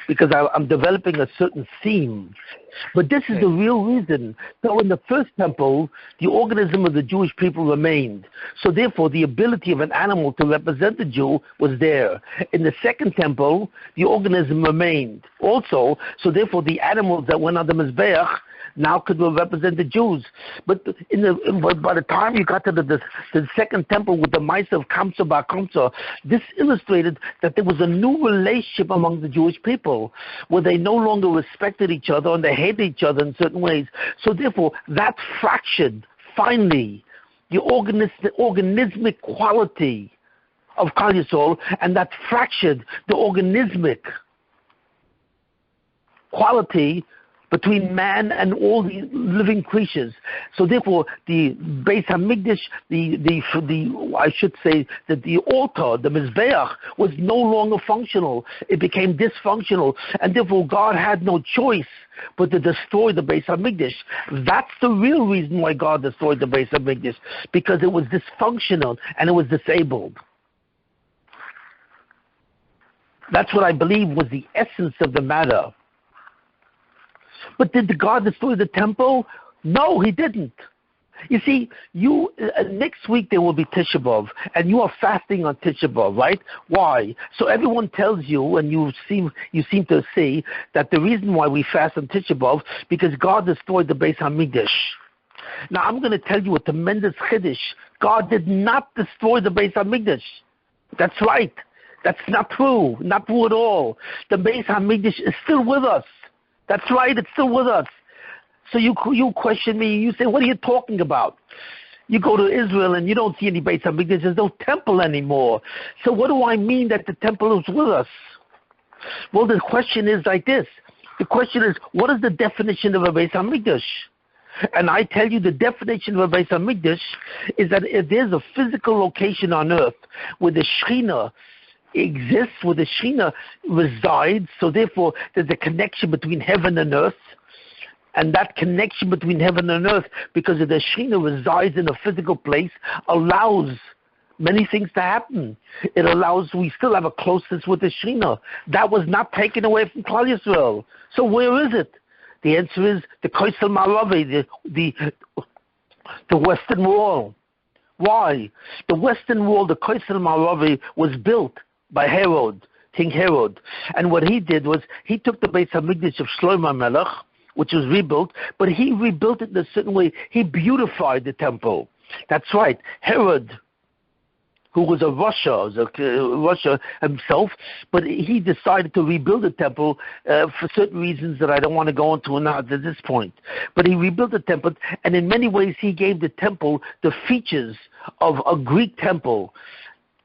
because I'm developing a certain theme. But this is the real reason. So in the first temple, the organism of the Jewish people remained. So therefore, the ability of an animal to represent the Jew was there. In the second temple, the organism remained also. So therefore, the animals that went on the Mizbayach now could represent the Jews. But by the time you got to the second temple with the mice of Kamza and Bar Kamza, this illustrated that there was a new relationship among the Jewish people, where they no longer respected each other and they hated each other in certain ways. So therefore, that fractured, finally, the organismic quality of Klal Yisrael, and that fractured the organismic quality between man and all the living creatures. So therefore, the Beis Hamikdash, I should say that the altar, the Mizbayach, was no longer functional. It became dysfunctional, and therefore God had no choice but to destroy the Beis Hamikdash. That's the real reason why God destroyed the Beis Hamikdash, because it was dysfunctional and it was disabled. That's what I believe was the essence of the matter. But did God destroy the temple? No, he didn't. You see, next week there will be Tisha B'Av, and you are fasting on Tisha B'Av, right? Why? So everyone tells you, and you seem to see that the reason why we fast on Tisha B'Av because God destroyed the Beis Hamikdash. Now I'm going to tell you a tremendous chiddush. God did not destroy the Beis Hamikdash. That's right. That's not true. Not true at all. The Beis Hamikdash is still with us. That's right, it's still with us. So you question me, you say, what are you talking about? You go to Israel and you don't see any Beis Hamikdash, there's no temple anymore. So what do I mean that the temple is with us? Well, the question is like this. The question is, what is the definition of a Beis Hamikdash? And I tell you the definition of a Beis Hamikdash is that if there's a physical location on earth where the Shekhinah exists, where the Shekhinah resides, so therefore there's a connection between heaven and earth, and that connection between heaven and earth, because if the Shekhinah resides in a physical place, allows many things to happen. It allows, we still have a closeness with the Shekhinah. That was not taken away from Klal Yisrael. So where is it? The answer is the Kessin Maravi, the Western Wall. Why? The Western Wall, the Kessin Maravi, was built by Herod, King Herod. And what he did was, he took the Beis Hamikdash of Shlomo Melech, which was rebuilt, but he rebuilt it in a certain way. He beautified the temple. That's right. Herod, who was a Russia himself, but he decided to rebuild the temple for certain reasons that I don't want to go into now at this point. But he rebuilt the temple, and in many ways he gave the temple the features of a Greek temple,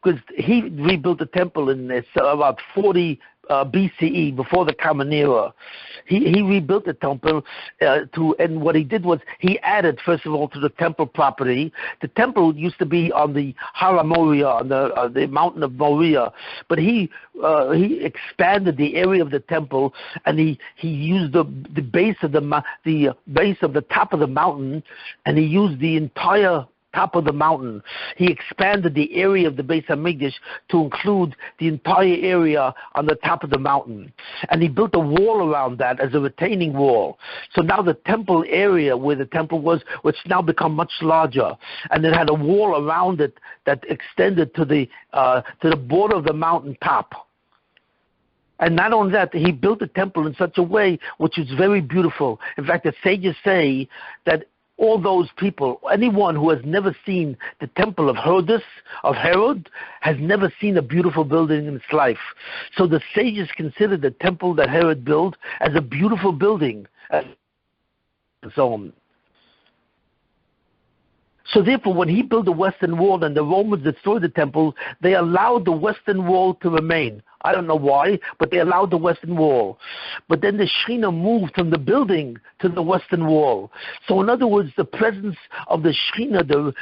because he rebuilt the temple in about 40 BCE, before the Common Era. He rebuilt the temple and what he did was he added, first of all, to the temple property. The temple used to be on the Har Moriah, on the mountain of Moriah, but he expanded the area of the temple, and he used the base of the top of the mountain, and he used the entire top of the mountain. He expanded the area of the Beis Hamikdash to include the entire area on the top of the mountain. And he built a wall around that as a retaining wall. So now the temple area where the temple was, which now become much larger, and it had a wall around it that extended to the border of the mountain top. And not only that, he built the temple in such a way which was very beautiful. In fact, the sages say that all those people, anyone who has never seen the temple of Herod, has never seen a beautiful building in its life. So the sages consider the temple that Herod built as a beautiful building, and so on. So therefore, when he built the Western Wall and the Romans destroyed the temple, they allowed the Western Wall to remain. I don't know why, but they allowed the Western Wall. But then the Shekhinah moved from the building to the Western Wall. So in other words, the presence of the Shekhinah,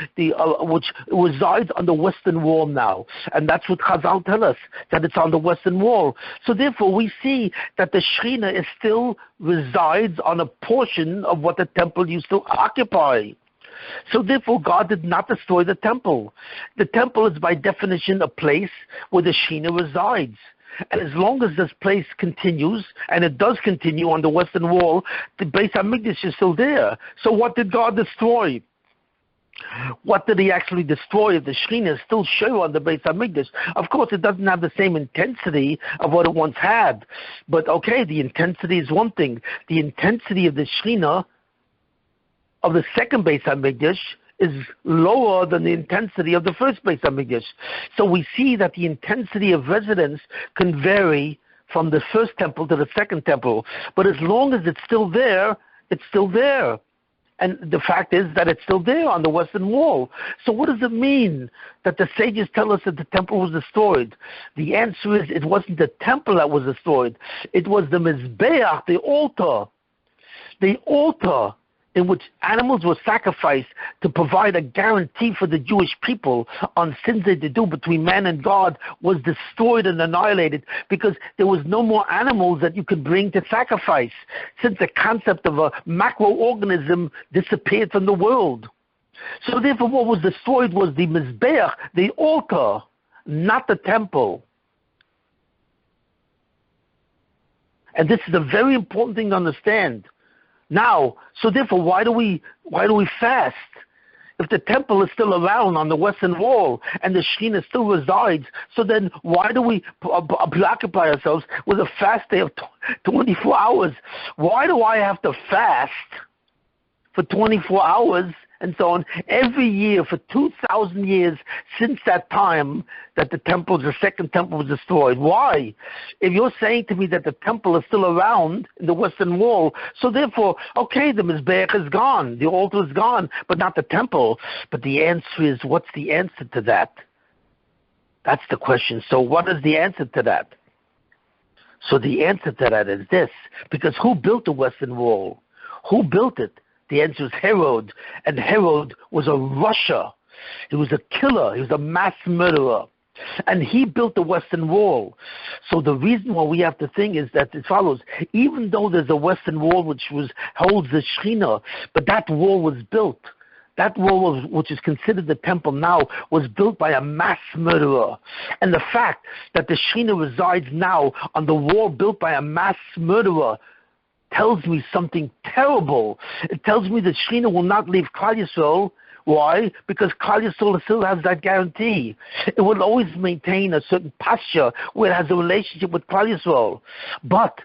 which resides on the Western Wall now. And that's what Chazal tell us, that it's on the Western Wall. So therefore, we see that the Shekhinah still resides on a portion of what the temple used to occupy. So therefore, God did not destroy the temple. The temple is by definition a place where the Shekhinah resides. And as long as this place continues, and it does continue on the Western Wall, the Beis HaMikdash is still there. So what did God destroy? What did he actually destroy if the Shekhinah is still show on the Beis HaMikdash? Of course, it doesn't have the same intensity of what it once had. But okay, the intensity is one thing. The intensity of the Shekhinah of the second Beis HaMikdash is lower than the intensity of the first Beis HaMikdash. So we see that the intensity of residence can vary from the first temple to the second temple. But as long as it's still there, it's still there. And the fact is that it's still there on the Western Wall. So what does it mean that the sages tell us that the temple was destroyed? The answer is it wasn't the temple that was destroyed. It was the Mizbayach, the altar. The altar in which animals were sacrificed to provide a guarantee for the Jewish people on sins they did do between man and God, was destroyed and annihilated because there was no more animals that you could bring to sacrifice, since the concept of a macroorganism disappeared from the world. So therefore what was destroyed was the Mizbayach, the altar, not the temple. And this is a very important thing to understand. Now, so therefore, why do we fast? If the temple is still around on the Western Wall and the Shekhinah still resides, so then why do we preoccupy ourselves with a fast day of 24 hours? Why do I have to fast for 24 hours and so on every year for 2,000 years since that time that the second temple was destroyed? Why? If you're saying to me that the temple is still around in the Western Wall, so therefore, okay, the Mizbayach is gone, the altar is gone, but not the temple. But the answer is, what's the answer to that? That's the question. So what is the answer to that? So the answer to that is this, because who built the Western Wall? Who built it? The answer is Herod, and Herod was a rusher. He was a killer. He was a mass murderer. And he built the Western Wall. So the reason why we have to think is that it follows. Even though there's a Western Wall which holds the Shekhinah, but that wall was built. That wall, which is considered the temple now, was built by a mass murderer. And the fact that the Shekhinah resides now on the wall built by a mass murderer tells me something terrible. It tells me that Shekhinah will not leave Klal Yisrael. Why? Because Klal Yisrael still has that guarantee. It will always maintain a certain posture where it has a relationship with Klal Yisrael. But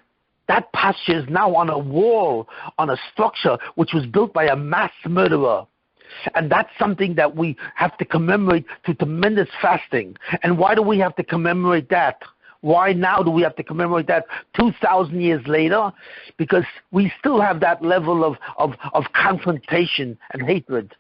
that posture is now on a wall, on a structure which was built by a mass murderer. And that's something that we have to commemorate through tremendous fasting. And why do we have to commemorate that? Why now do we have to commemorate that 2,000 years later? Because we still have that level of confrontation and hatred.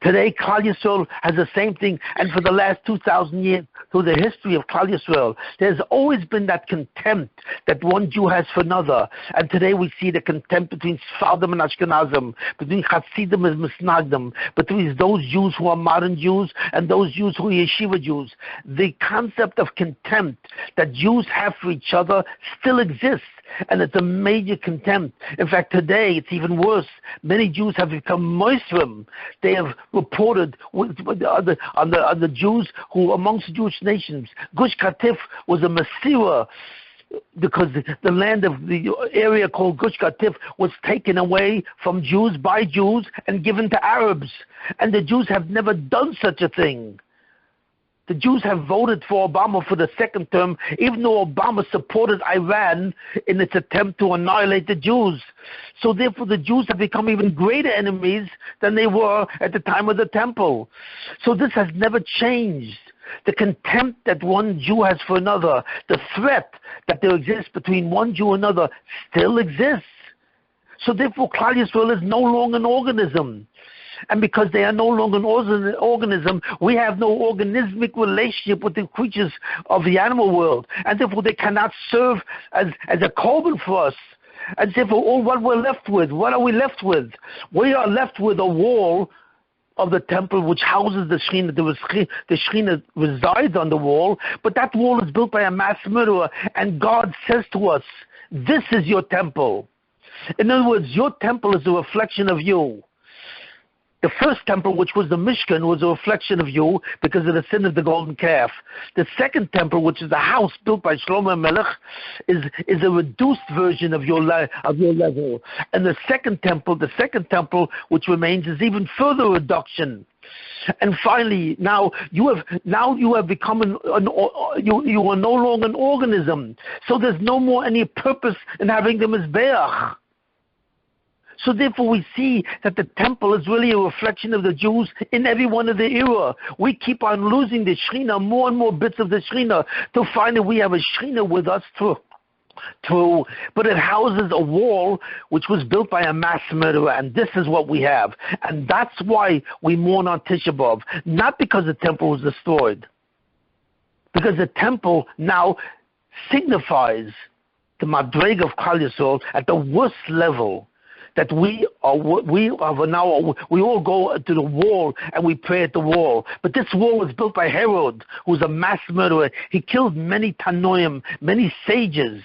Today, Klal Yisrael has the same thing, and for the last 2,000 years, through the history of Klal Yisrael, there's always been that contempt that one Jew has for another. And today we see the contempt between Sephardim and Ashkenazim, between Hasidim and Misnagdim, between those Jews who are modern Jews and those Jews who are yeshiva Jews. The concept of contempt that Jews have for each other still exists. And it's a major contempt. In fact, today it's even worse. Many Jews have become Muslim. They have reported on the Jews who, amongst the Jewish nations, Gush Katif was a Masira, because the land of the area called Gush Katif was taken away from Jews by Jews and given to Arabs. And the Jews have never done such a thing. the Jews have voted for Obama for the second term, even though Obama supported Iran in its attempt to annihilate the Jews. So therefore the Jews have become even greater enemies than they were at the time of the temple. So this has never changed. The contempt that one Jew has for another, the threat that there exists between one Jew and another still exists. So therefore Klal Yisrael is no longer an organism. And because they are no longer an organism, we have no organismic relationship with the creatures of the animal world. And therefore they cannot serve as a korban for us. And therefore what we're left with, what are we left with? We are left with a wall of the temple which houses the Shekhinah. The Shekhinah resides on the wall, but that wall is built by a mass murderer. And God says to us, this is your temple. In other words, your temple is a reflection of you. The first temple, which was the Mishkan, was a reflection of you because of the sin of the golden calf. The second temple, which is a house built by Shlomo Melech, is a reduced version of your level. And the second temple, which remains, is even further reduction. And finally, now you have become you are no longer an organism. So there's no more any purpose in having the Mizbayach. So therefore we see that the temple is really a reflection of the Jews in every one of their era. We keep on losing the Shekhinah, more and more bits of the Shekhinah, to find that we have a Shekhinah with us through, but it houses a wall which was built by a mass murderer, and this is what we have. And that's why we mourn on Tisha B'Av, not because the temple was destroyed, because the temple now signifies the Madreg of Klal Yisrael at the worst level. That we all go to the wall and we pray at the wall. But this wall was built by Herod, who was a mass murderer. He killed many Tanoim, many sages,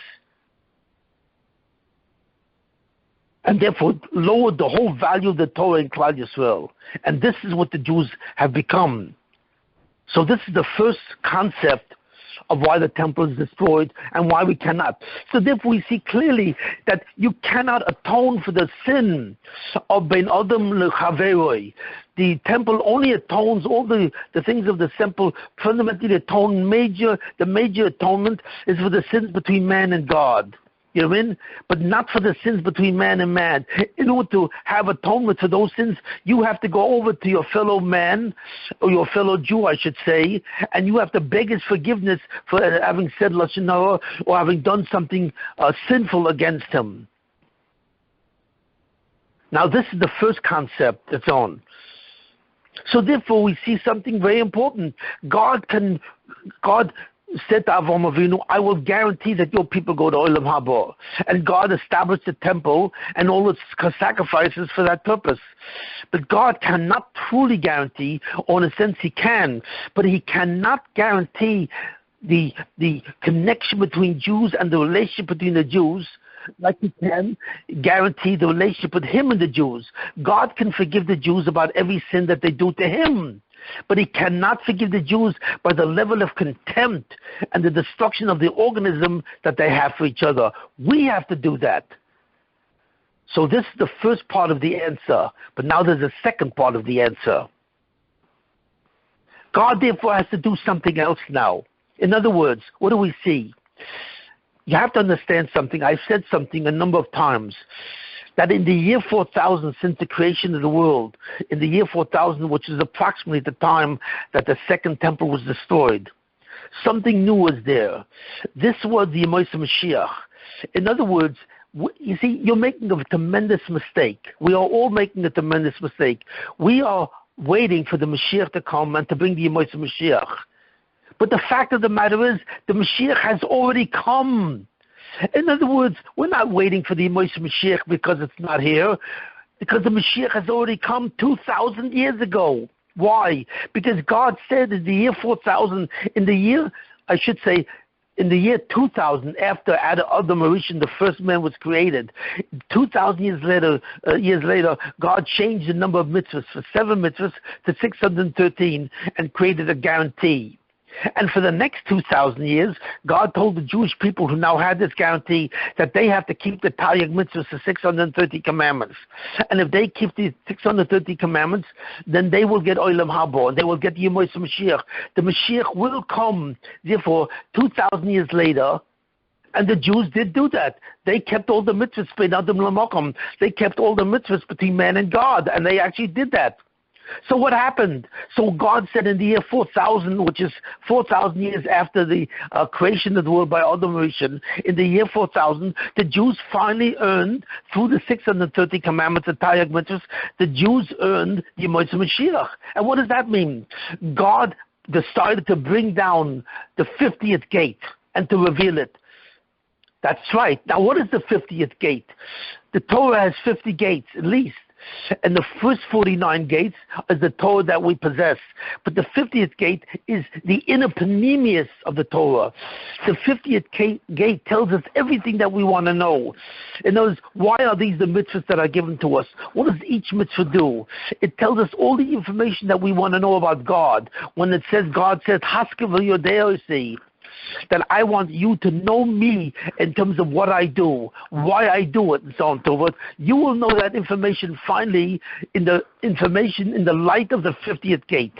and therefore lowered the whole value of the Torah in Klal Yisrael. And this is what the Jews have become. So this is the first concept of why the temple is destroyed and why we cannot. So therefore we see clearly that you cannot atone for the sin of Ben Adam Lechaveroi. The temple only atones all the things of the temple. Fundamentally the major atonement is for the sins between man and God. You know what I mean? But not for the sins between man and man. In order to have atonement for those sins, you have to go over to your fellow man, or your fellow Jew, I should say, and you have to beg his forgiveness for having said Lashon Hara or having done something sinful against him. Now this is the first concept that's on. So therefore we see something very important. God said to Avraham Avinu, I will guarantee that your people go to Olam Haba. And God established the temple and all its sacrifices for that purpose. But God cannot truly guarantee, or in a sense he can, but he cannot guarantee the connection between Jews and the relationship between the Jews like he can guarantee the relationship with him and the Jews. God can forgive the Jews about every sin that they do to him. But he cannot forgive the Jews by the level of contempt and the destruction of the organism that they have for each other. We have to do that. So this is the first part of the answer. But now there's a second part of the answer. God therefore has to do something else now. In other words, what do we see? You have to understand something. I've said something a number of times. That in the year 4000, since the creation of the world, in the year 4000, which is approximately the time that the second temple was destroyed, something new was there. This was the Yemos Mashiach. In other words, you see, you're making a tremendous mistake. We are all making a tremendous mistake. We are waiting for the Mashiach to come and to bring the Yemos Mashiach. But the fact of the matter is, the Mashiach has already come. In other words, we're not waiting for the Yemos Mashiach because it's not here, because the Mashiach has already come 2,000 years ago. Why? Because God said in the year 4000, in the year 2000, after Adam Rishon, the first man was created, 2,000 years later, God changed the number of mitzvahs from 7 mitzvahs to 613 and created a guarantee. And for the next 2,000 years, God told the Jewish people who now had this guarantee that they have to keep the Taryag mitzvahs, the 630 commandments. And if they keep the 630 commandments, then they will get Olam Haba, and they will get the Yemos Mashiach. The Mashiach will come, therefore, 2,000 years later. And the Jews did do that. They kept all the mitzvahs, they kept all the mitzvahs between man and God, and they actually did that. So what happened? So God said in the year 4000, which is 4,000 years after the creation of the world by Atonement, in the year 4000, the Jews finally earned, through the 630 commandments of Taryag mitzvahs, the Jews earned the Yemos Mashiach. And what does that mean? God decided to bring down the 50th gate and to reveal it. That's right. Now, what is the 50th gate? The Torah has 50 gates, at least. And the first 49 gates is the Torah that we possess. But the 50th gate is the inner panemius of the Torah. The 50th gate tells us everything that we want to know. In other words, why are these the mitzvahs that are given to us? What does each mitzvah do? It tells us all the information that we want to know about God. When it says, God says, Haskell Yodeosi, that I want you to know me in terms of what I do, why I do it, and so on and so forth. You will know that information finally in the light of the 50th gate.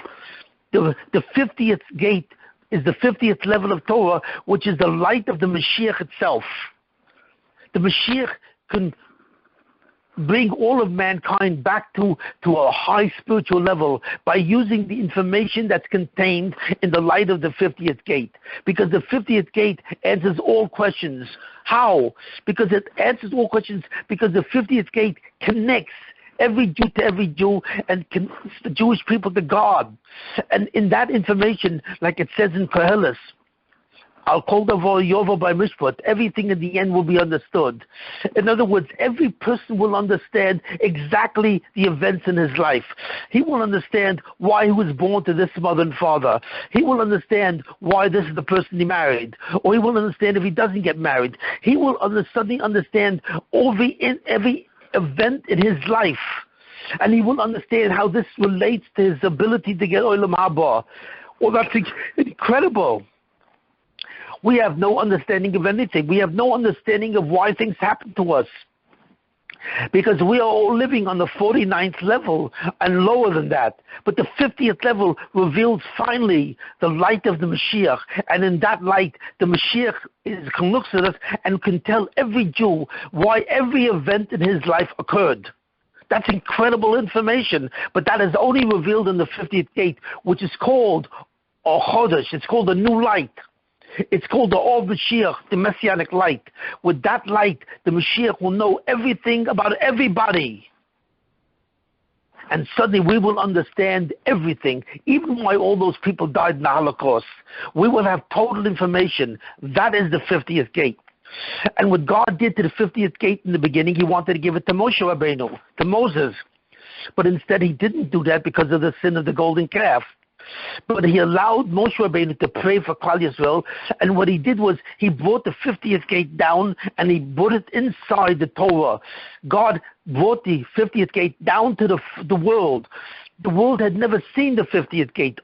The 50th gate is the 50th level of Torah, which is the light of the Mashiach itself. The Mashiach can bring all of mankind back to a high spiritual level by using the information that's contained in the light of the 50th gate. Because the 50th gate answers all questions. How? Because it answers all questions because the 50th gate connects every Jew to every Jew and connects the Jewish people to God. And in that information, like it says in Koheles, I'll call the Yovo by Mishpat. Everything in the end will be understood. In other words, every person will understand exactly the events in his life. He will understand why he was born to this mother and father. He will understand why this is the person he married. Or he will understand if he doesn't get married. He will suddenly understand every event in his life. And he will understand how this relates to his ability to get Olam Haba. Well, that's incredible. We have no understanding of anything. We have no understanding of why things happen to us. Because we are all living on the 49th level and lower than that. But the 50th level reveals finally the light of the Mashiach. And in that light, the Mashiach looks at us and can tell every Jew why every event in his life occurred. That's incredible information. But that is only revealed in the 50th gate, which is called a Chodesh. It's called a new light. It's called the Or Mashiach, the Messianic light. With that light, the Mashiach will know everything about everybody. And suddenly we will understand everything, even why all those people died in the Holocaust. We will have total information. That is the 50th gate. And what God did to the 50th gate in the beginning, he wanted to give it to Moshe Rabbeinu, to Moses. But instead he didn't do that because of the sin of the golden calf. But he allowed Moshe Rabbeinu to pray for Klal Yisrael, and what he did was he brought the 50th gate down and he put it inside the Torah. God brought the 50th gate down to the world. The world had never seen the 50th gate.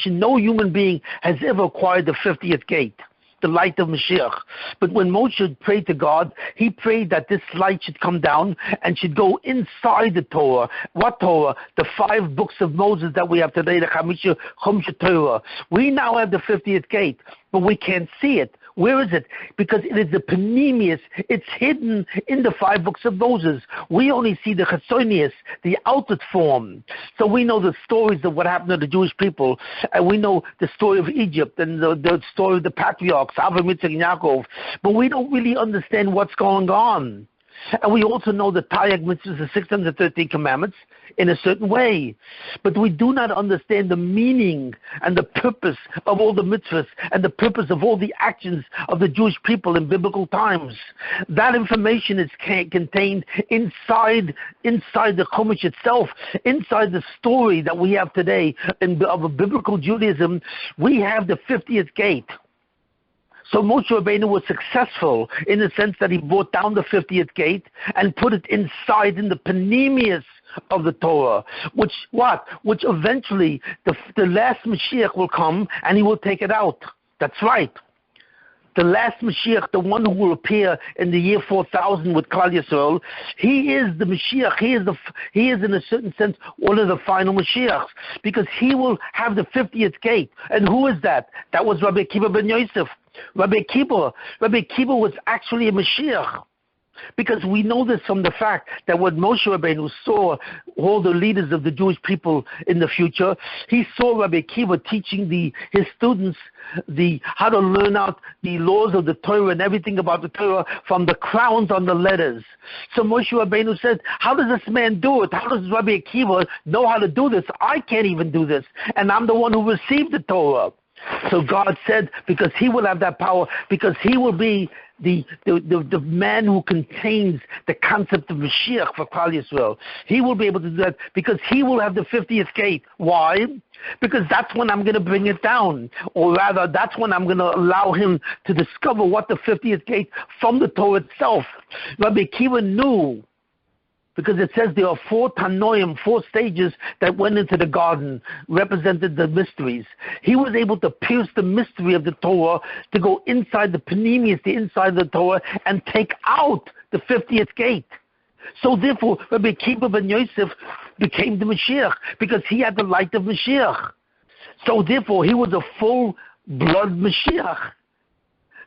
No human being has ever acquired the 50th gate, the light of Mashiach. But when Moshe prayed to God, he prayed that this light should come down and should go inside the Torah. What Torah? The 5 books of Moses that we have today, the Chumsha Torah. We now have the 50th gate, but we can't see it. Where is it? Because it is the panemius. It's hidden in the 5 books of Moses. We only see the chesonius, the outward form. So we know the stories of what happened to the Jewish people, and we know the story of Egypt and the story of the patriarchs, Avraham, Yitzchak, and Yaakov. But we don't really understand what's going on. And we also know the Taryag mitzvahs, the 613 commandments, in a certain way. But we do not understand the meaning and the purpose of all the mitzvahs and the purpose of all the actions of the Jewish people in biblical times. That information is contained inside the Chumash itself, inside the story that we have today of a biblical Judaism. We have the 50th gate. So Moshe Rabbeinu was successful in the sense that he brought down the 50th gate and put it inside in the panemius of the Torah, which eventually the last Mashiach will come and he will take it out. That's right. The last Mashiach, the one who will appear in the year 4000 with Klal Yisrael, he is the Mashiach. He is in a certain sense one of the final Mashiachs, because he will have the 50th gate. And who is that? That was Rabbi Akiva ben Yosef. Rabbi Akiva was actually a Mashiach. Because we know this from the fact that when Moshe Rabbeinu saw all the leaders of the Jewish people in the future, he saw Rabbi Akiva teaching his students how to learn out the laws of the Torah and everything about the Torah from the crowns on the letters. So Moshe Rabbeinu said, how does this man do it? How does Rabbi Akiva know how to do this? I can't even do this. And I'm the one who received the Torah. So God said, because he will have that power, because he will be the man who contains the concept of Mashiach for Klal Yisrael. He will be able to do that because he will have the 50th gate. Why? Because that's when I'm going to bring it down. Or rather, that's when I'm going to allow him to discover what the 50th gate from the Torah itself. Rabbi Akiva knew, because it says there are 4 tanoim, 4 stages that went into the garden, represented the mysteries. He was able to pierce the mystery of the Torah, to go inside the panemius, the inside of the Torah, and take out the 50th gate. So therefore, Rabbi Akiva ben Yosef became the Mashiach, because he had the light of Mashiach. So therefore, he was a full-blood Mashiach.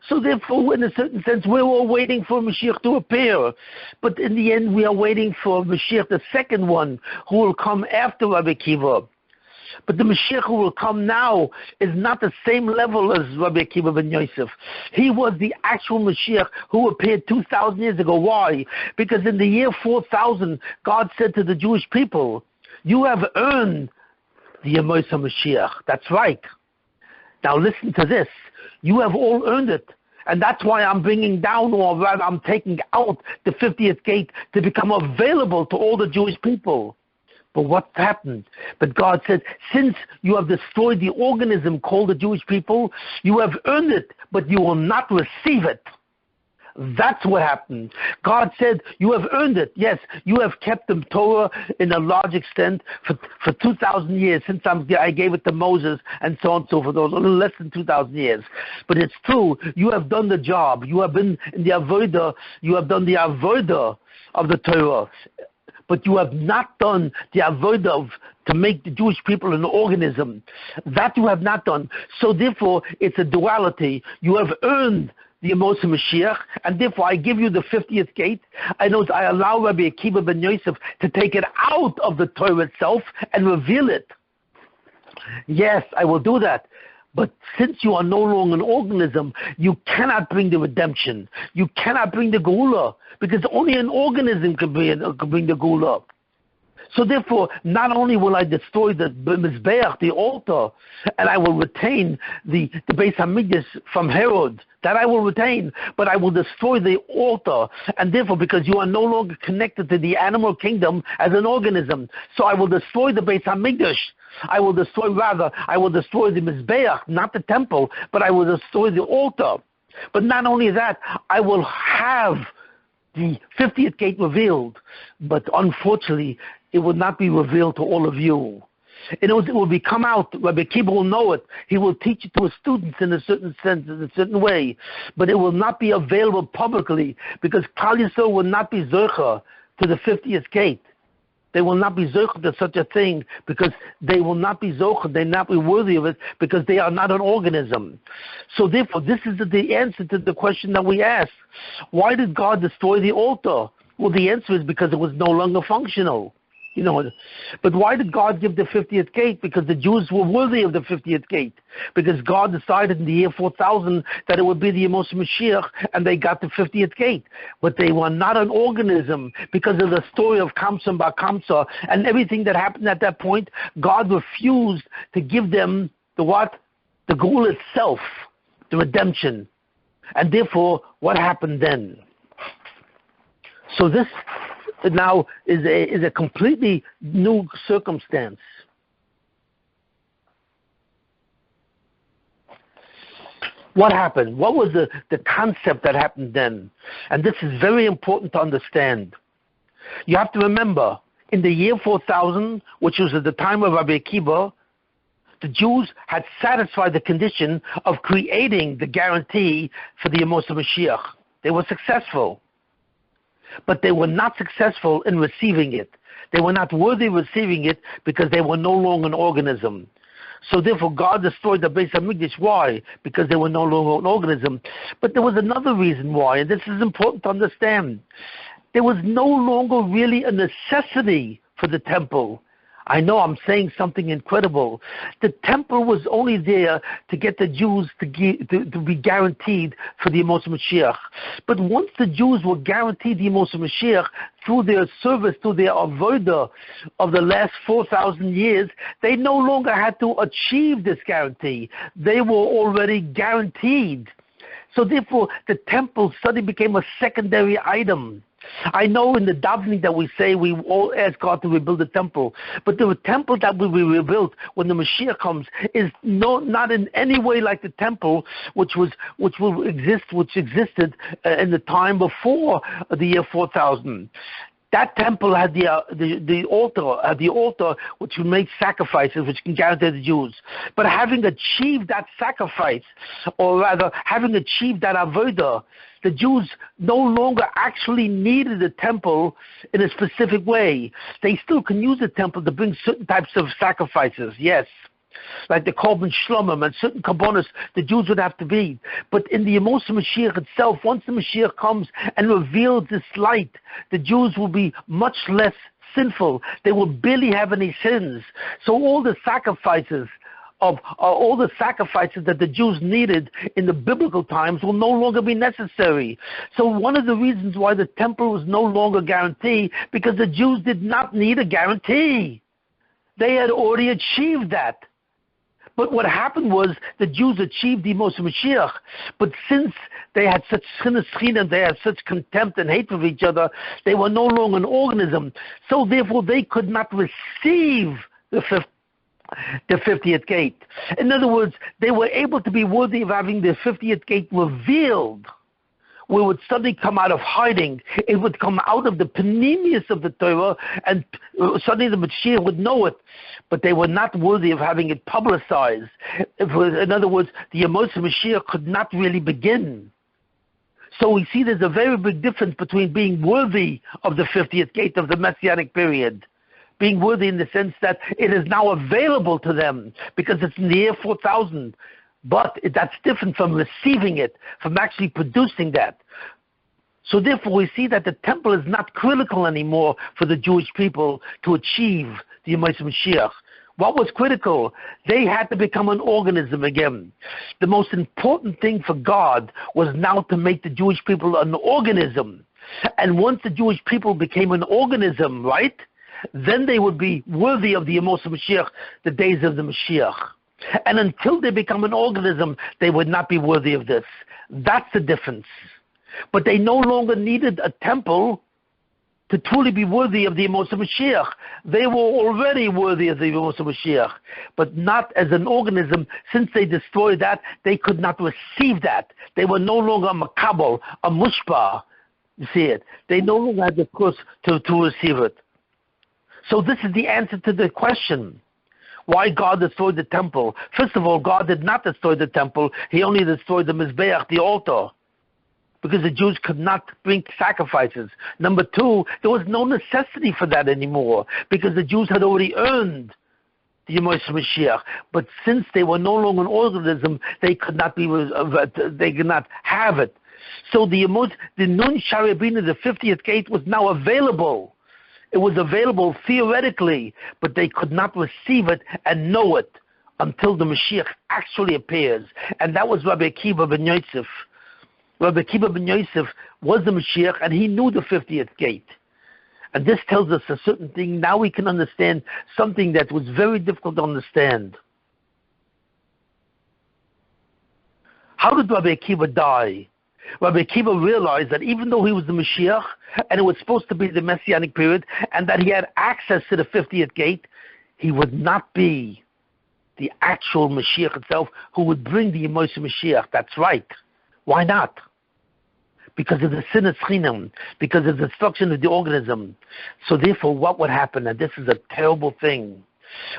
So therefore, in a certain sense, we're all waiting for Mashiach to appear. But in the end, we are waiting for Mashiach, the second one, who will come after Rabbi Akiva. But the Mashiach who will come now is not the same level as Rabbi Akiva ben Yosef. He was the actual Mashiach who appeared 2,000 years ago. Why? Because in the year 4000, God said to the Jewish people, you have earned the Yemos Mashiach. That's right. Now listen to this. You have all earned it. And that's why I'm bringing down, or rather I'm taking out the 50th gate to become available to all the Jewish people. But what happened? But God said, since you have destroyed the organism called the Jewish people, you have earned it, but you will not receive it. That's what happened. God said, you have earned it. Yes, you have kept the Torah in a large extent for 2,000 years, since I gave it to Moses and so on and so forth. Those a little less than 2,000 years. But it's true, you have done the job. You have been in the avodah, you have done the avodah of the Torah. But you have not done the avodah to make the Jewish people an organism. That you have not done. So therefore, it's a duality. You have earned the Yemos Mashiach, and therefore I give you the 50th gate. I allow Rabbi Akiva ben Yosef to take it out of the Torah itself and reveal it. Yes, I will do that. But since you are no longer an organism, you cannot bring the redemption. You cannot bring the Geula, because only an organism can bring the Geula. So therefore, not only will I destroy the Mizbayach, the altar, and I will retain the Beis Hamikdash from Herod, that I will retain, but I will destroy the altar, and therefore, because you are no longer connected to the animal kingdom as an organism, so I will destroy the Beis Hamikdash. I will destroy the Mizbayach, not the temple, but I will destroy the altar. But not only that, I will have the 50th gate revealed, but unfortunately, it will not be revealed to all of you. It will be come out. Rabbi Akiva will know it. He will teach it to his students in a certain sense, in a certain way. But it will not be available publicly, because Klal Yisrael will not be zocher to the 50th gate. They will not be zocher to such a thing, because they will not be zocher, they will not be worthy of it, because they are not an organism. So therefore, this is the answer to the question that we asked. Why did God destroy the altar? Well, the answer is because it was no longer functional. But why did God give the 50th gate? Because the Jews were worthy of the 50th gate. Because God decided in the year 4000 that it would be the Yemos Mashiach, and they got the 50th gate. But they were not an organism because of the story of Kamza and Bar Kamza and everything that happened at that point. God refused to give them the what? The goal itself, the redemption. And therefore, what happened then? So this now is a completely new circumstance. What happened? What was the concept that happened then? And this is very important to understand. You have to remember, in the year 4000, which was at the time of Rabbi Akiva, the Jews had satisfied the condition of creating the guarantee for the Yemos Mashiach. They were successful, but they were not successful in receiving it. They were not worthy of receiving it because they were no longer an organism. So therefore God destroyed the Beis HaMikdash. Why? Because they were no longer an organism. But there was another reason why, and this is important to understand. There was no longer really a necessity for the temple. I know I'm saying something incredible. The temple was only there to get the Jews to be guaranteed for the Yemos Mashiach. But once the Jews were guaranteed the Yemos Mashiach through their service, through their avodah of the last 4,000 years, they no longer had to achieve this guarantee. They were already guaranteed. So therefore, the temple suddenly became a secondary item. I know in the davening that we say we all ask God to rebuild the temple, but the temple that will be rebuilt when the Mashiach comes is not in any way like the temple which existed in the time before the year 4000. That temple had the altar which would make sacrifices, which can guarantee the Jews. But having achieved that sacrifice, or rather having achieved that avodah, the Jews no longer actually needed the temple in a specific way. They still can use the temple to bring certain types of sacrifices, yes, like the Korban Shlomim and certain Kabbonos the Jews would have to be. But in the Yemos Mashiach itself, once the Mashiach comes and reveals this light, the Jews will be much less sinful. They will barely have any sins. So all the sacrifices that the Jews needed in the biblical times will no longer be necessary. So one of the reasons why the temple was no longer guaranteed, because the Jews did not need a guarantee. They had already achieved that. But what happened was the Jews achieved the Yemos Mashiach, but since they had such and they had such contempt and hate for each other, they were no longer an organism. So therefore they could not receive the 50th gate. In other words, they were able to be worthy of having the 50th gate revealed. We would suddenly come out of hiding. It would come out of the panemius of the Torah, and suddenly the Mashiach would know it. But they were not worthy of having it publicized. In other words, the Yemos Mashiach could not really begin. So we see there's a very big difference between being worthy of the 50th gate of the Messianic period, being worthy in the sense that it is now available to them because it's in the year 4000. But that's different from receiving it, from actually producing that. So therefore we see that the temple is not critical anymore for the Jewish people to achieve the Yemos Mashiach. What was critical? They had to become an organism again. The most important thing for God was now to make the Jewish people an organism. And once the Jewish people became an organism, right, then they would be worthy of the Yemos Mashiach, the days of the Mashiach. And until they become an organism, they would not be worthy of this. That's the difference. But they no longer needed a temple to truly be worthy of the Yemos Mashiach. They were already worthy of the Yemos Mashiach, but not as an organism. Since they destroyed that, they could not receive that. They were no longer a makabel, a mushpa. You see it. They no longer had the course to receive it. So this is the answer to the question. Why God destroyed the temple? First of all, God did not destroy the temple. He only destroyed the Mizbayach, the altar, because the Jews could not bring sacrifices. Number two, there was no necessity for that anymore, because the Jews had already earned the Yemos Mashiach. But since they were no longer an organism, they could not have it. So the Nun Sharabina, the 50th gate, was now available. It was available theoretically, but they could not receive it and know it until the Mashiach actually appears. And that was Rabbi Akiva ben Yosef. Rabbi Akiva ben Yosef was the Mashiach, and he knew the 50th gate. And this tells us a certain thing. Now we can understand something that was very difficult to understand. How did Rabbi Akiva die? Rabbi Akiva realized that even though he was the Mashiach, and it was supposed to be the Messianic period, and that he had access to the 50th gate, he would not be the actual Mashiach itself who would bring the Yemos Mashiach. That's right. Why not? because of the sin of Chinam, because of the destruction of the organism. So therefore, what would happen? And this is a terrible thing.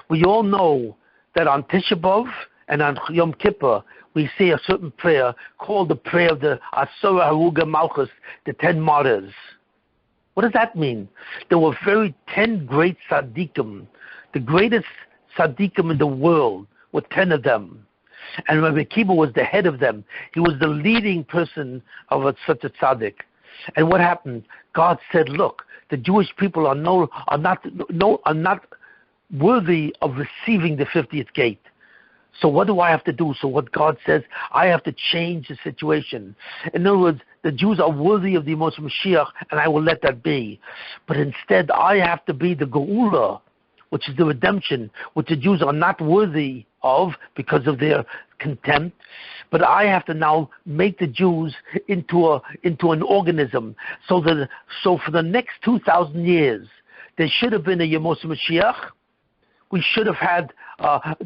We all know that on Tisha B'Av and on Yom Kippur, we say a certain prayer called the prayer of the Asura Haruga Malchus, the 10 martyrs. What does that mean? There were 10 great tzaddikim, the greatest tzaddikim in the world, with 10 of them. And Rabbi Akiva was the head of them. He was the leading person of such a tzaddik. And what happened? God said, look, the Jewish people are not worthy of receiving the 50th gate. So what do I have to do? So what God says, I have to change the situation. In other words, the Jews are worthy of the Yemos Mashiach, and I will let that be. But instead, I have to be the Geula, which is the redemption, which the Jews are not worthy of because of their contempt. But I have to now make the Jews into an organism. So for the next 2,000 years, there should have been a Yemos Mashiach. We should have had Yemos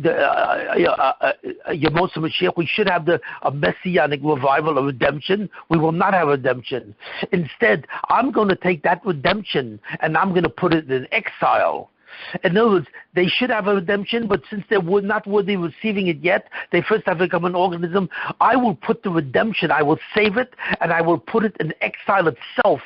Mashiach. We should have a messianic revival, a redemption. We will not have redemption. Instead, I'm going to take that redemption and I'm going to put it in exile. In other words, they should have a redemption, but since they were not worthy of receiving it yet, they first have to become an organism. I will put the redemption, I will save it, and I will put it in exile itself.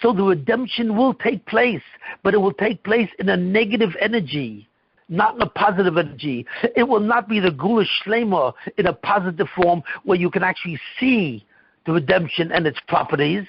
So the redemption will take place, but it will take place in a negative energy, not in a positive energy. It will not be the Gula Shlema in a positive form where you can actually see the redemption and its properties.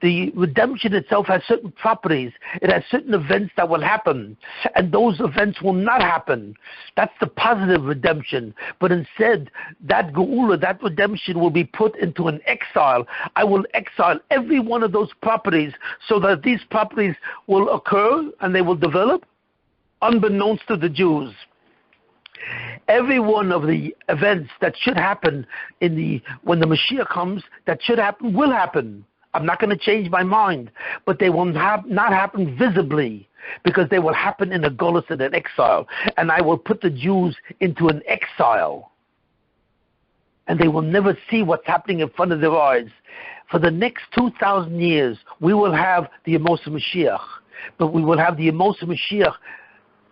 The redemption itself has certain properties. It has certain events that will happen, and those events will not happen. That's the positive redemption. But instead, that Geula, that redemption will be put into an exile. I will exile every one of those properties so that these properties will occur and they will develop unbeknownst to the Jews. Every one of the events that should happen when the Mashiach comes, that should happen, will happen. I'm not going to change my mind, but they will not happen visibly because they will happen in a golus and an exile. And I will put the Jews into an exile. And they will never see what's happening in front of their eyes. For the next 2,000 years, we will have the Yemos Mashiach, but we will have the Yemos Mashiach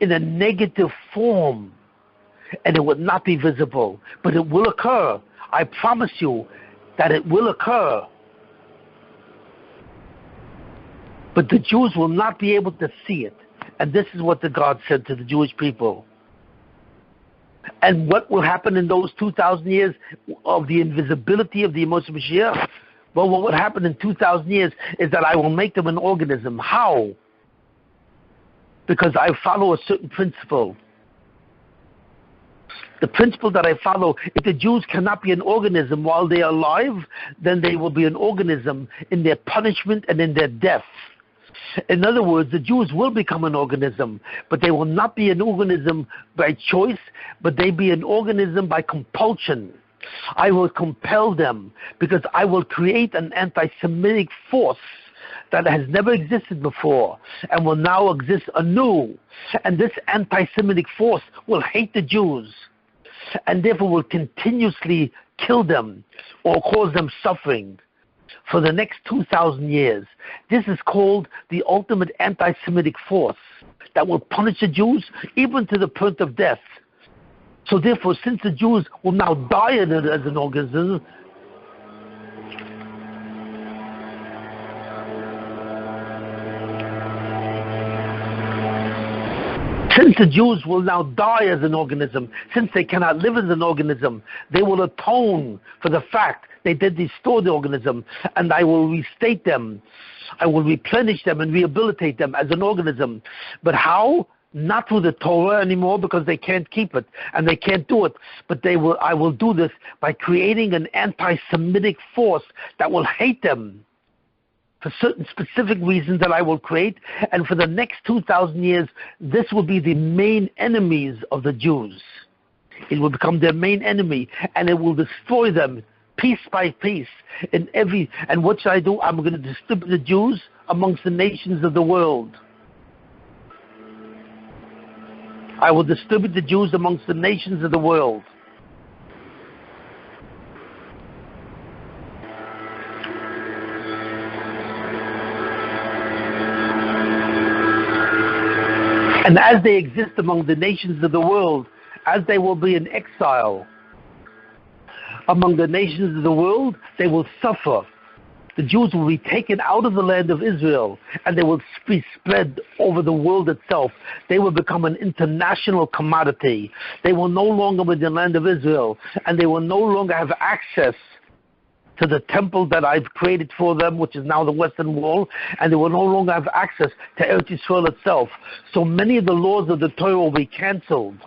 in a negative form, and it will not be visible. But it will occur. I promise you that it will occur. But the Jews will not be able to see it. And this is what the God said to the Jewish people. And what will happen in those 2,000 years of the invisibility of the Yemos Mashiach? Well, what will happen in 2,000 years is that I will make them an organism. How? Because I follow a certain principle. The principle that I follow, if the Jews cannot be an organism while they are alive, then they will be an organism in their punishment and in their death. In other words, the Jews will become an organism, but they will not be an organism by choice, but they be an organism by compulsion. I will compel them because I will create an anti-Semitic force that has never existed before and will now exist anew. And this anti-Semitic force will hate the Jews and therefore will continuously kill them or cause them suffering for the next 2,000 years. This is called the ultimate anti-Semitic force that will punish the Jews even to the point of death. So therefore, since the Jews will now die as an organism, since the Jews will now die as an organism, since they cannot live as an organism, they will atone for the fact they did restore the organism, and I will restate them. I will replenish them and rehabilitate them as an organism. But how? Not through the Torah anymore, because they can't keep it and they can't do it. But I will do this by creating an anti-Semitic force that will hate them for certain specific reasons that I will create. And for the next 2,000 years, this will be the main enemies of the Jews. It will become their main enemy, and it will destroy them piece by piece. And what should I do? I'm going to distribute the Jews amongst the nations of the world. I will distribute the Jews amongst the nations of the world. And as they exist among the nations of the world, as they will be in exile among the nations of the world, they will suffer. The Jews will be taken out of the land of Israel, and they will be spread over the world itself. They will become an international commodity. They will no longer be in the land of Israel, and they will no longer have access to the temple that I've created for them, which is now the Western Wall, and they will no longer have access to Eretz Yisrael itself. So many of the laws of the Torah will be cancelled.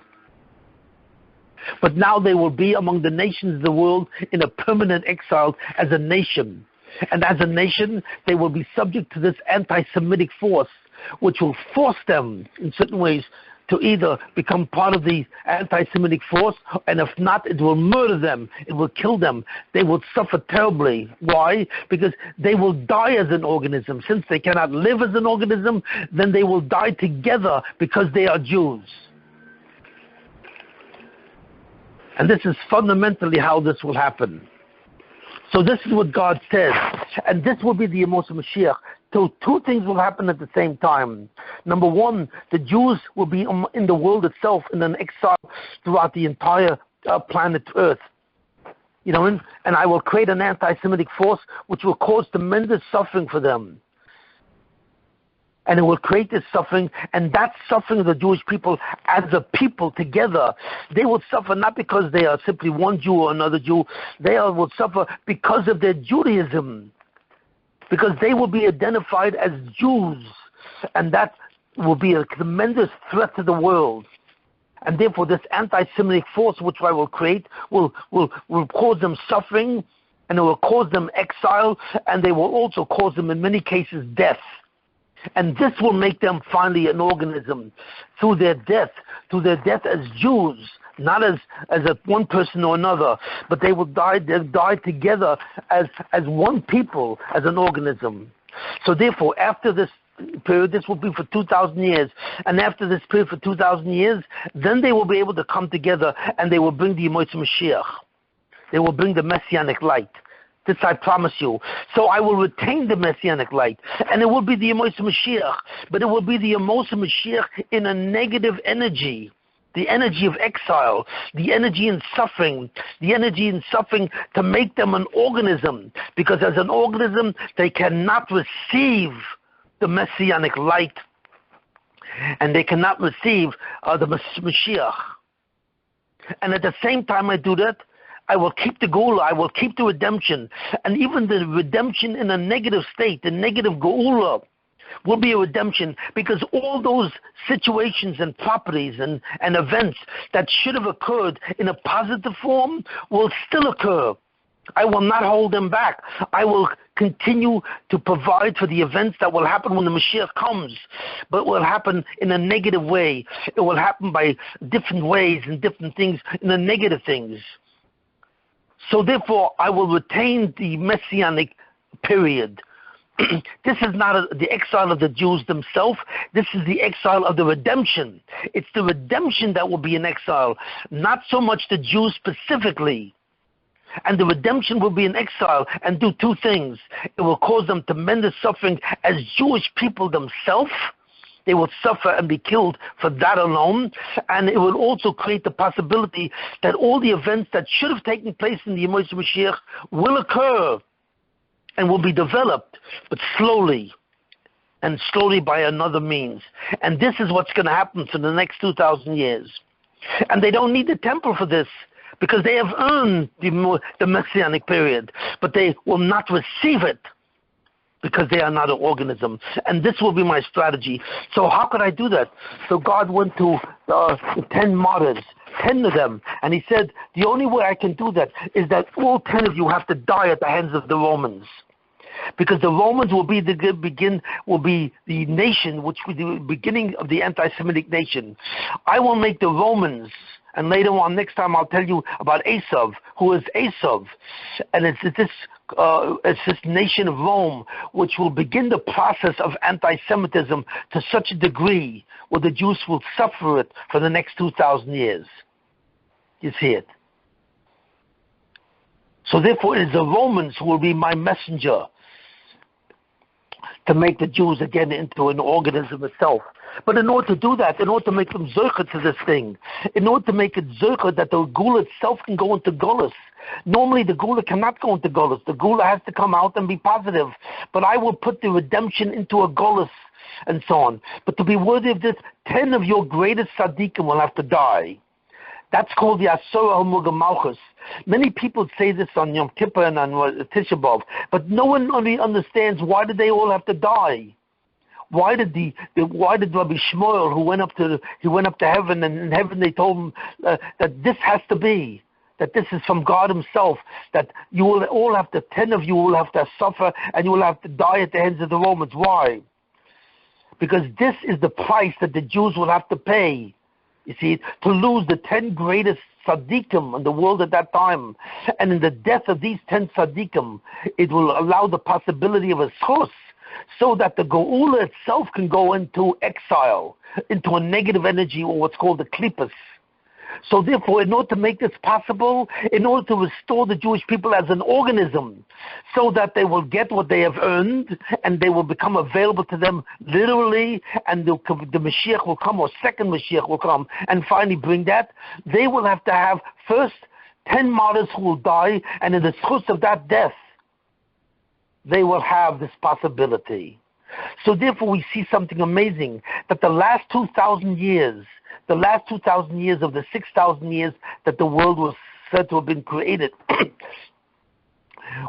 But now they will be among the nations of the world in a permanent exile as a nation. And as a nation, they will be subject to this anti-Semitic force, which will force them, in certain ways, to either become part of the anti-Semitic force, and if not, it will murder them. It will kill them. They will suffer terribly. Why? Because they will die as an organism. Since they cannot live as an organism, then they will die together because they are Jews. And this is fundamentally how this will happen. So this is what God says. And this will be the Yemos of Mashiach. So two things will happen at the same time. Number one, the Jews will be in the world itself in an exile throughout the entire planet Earth. You know, and I will create an anti-Semitic force which will cause tremendous suffering for them. And it will create this suffering, and that suffering of the Jewish people as a people together, they will suffer not because they are simply one Jew or another Jew. They will suffer because of their Judaism, because they will be identified as Jews, and that will be a tremendous threat to the world. And therefore, this anti-Semitic force which I will create will cause them suffering, and it will cause them exile, and they will also cause them, in many cases, death. And this will make them finally an organism through their death as Jews, not as a one person or another, but they will die together as one people, as an organism. So therefore, after this period, this will be for 2,000 years, and after this period for 2,000 years, then they will be able to come together and they will bring the Yemos Mashiach. They will bring the Messianic light. This I promise you. So I will retain the Messianic light. And it will be the Yemos Mashiach. But it will be the Yemos Mashiach in a negative energy. The energy of exile. The energy in suffering. The energy in suffering to make them an organism. Because as an organism, they cannot receive the Messianic light. And they cannot receive the Mashiach. And at the same time I do that, I will keep the Geula, I will keep the redemption. And even the redemption in a negative state, the negative Geula, will be a redemption, because all those situations and properties and events that should have occurred in a positive form will still occur. I will not hold them back. I will continue to provide for the events that will happen when the Mashiach comes, but it will happen in a negative way. It will happen by different ways and different things, in the negative things. So therefore, I will retain the Messianic period. This is not the exile of the Jews themselves. This is the exile of the redemption. It's the redemption that will be in exile, not so much the Jews specifically. And the redemption will be in exile and do two things. It will cause them tremendous suffering as Jewish people themselves. They will suffer and be killed for that alone. And it will also create the possibility that all the events that should have taken place in the Yemos Mashiach will occur and will be developed, but slowly, and slowly by another means. And this is what's going to happen for the next 2,000 years. And they don't need the temple for this, because they have earned the Messianic period, but they will not receive it, because they are not an organism. And this will be my strategy. So how could I do that? So God went to the 10 martyrs, 10 of them, and he said, the only way I can do that is that all 10 of you have to die at the hands of the Romans. Because the Romans will be the nation, which will be the beginning of the anti-Semitic nation. I will make the Romans, and later on, next time I'll tell you about Esav, who is Esav. And it's this nation of Rome which will begin the process of anti-Semitism to such a degree where the Jews will suffer it for the next 2,000 years. You see it. So therefore it is the Romans who will be my messenger to make the Jews again into an organism itself. But in order to do that, in order to make them zercha to this thing, in order to make it zercha that the gula itself can go into golus. Normally the gula cannot go into golus. The gula has to come out and be positive. But I will put the redemption into a golus and so on. But to be worthy of this, 10 of your greatest tzaddikim will have to die. That's called the Asura al-Mugamalchus. Many people say this on Yom Kippur and on Tisha B'Av, but no one really understands why did they all have to die. Why did Rabbi Shmuel, who went up to heaven, and in heaven they told him that this has to be, that this is from God Himself, that you will all have to, 10 of you will have to suffer, and you will have to die at the hands of the Romans. Why? Because this is the price that the Jews will have to pay. You see, to lose the 10 greatest tzaddikim in the world at that time. And in the death of these 10 tzaddikim, it will allow the possibility of a schus, so that the geula itself can go into exile, into a negative energy, or what's called the klippus. So therefore, in order to make this possible, in order to restore the Jewish people as an organism, so that they will get what they have earned, and they will become available to them literally, and the Mashiach will come, or second Mashiach will come, and finally bring that, they will have to have first 10 martyrs who will die, and in the schus of that death, they will have this possibility. So therefore we see something amazing, that the last 2,000 years of the 6,000 years that the world was said to have been created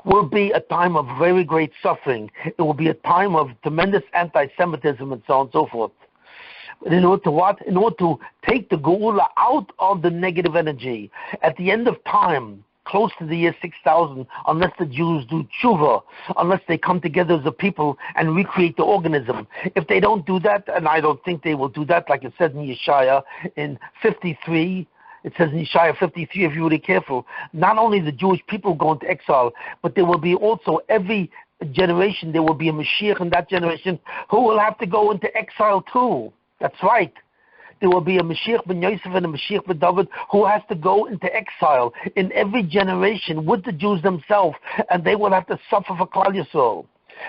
will be a time of very great suffering. It will be a time of tremendous anti-Semitism and so on and so forth. In order to what? In order to take the geula out of the negative energy. At the end of time, close to the year 6,000, unless the Jews do tshuva, unless they come together as a people and recreate the organism. If they don't do that, and I don't think they will do that, like it says in Yeshaya in 53, it says in Yeshaya 53, if you're really careful, not only the Jewish people go into exile, but there will be also every generation, there will be a Mashiach in that generation who will have to go into exile too. That's right. There will be a Mashiach ben Yosef and a Mashiach ben David who has to go into exile in every generation with the Jews themselves, and they will have to suffer for Klal Yisrael.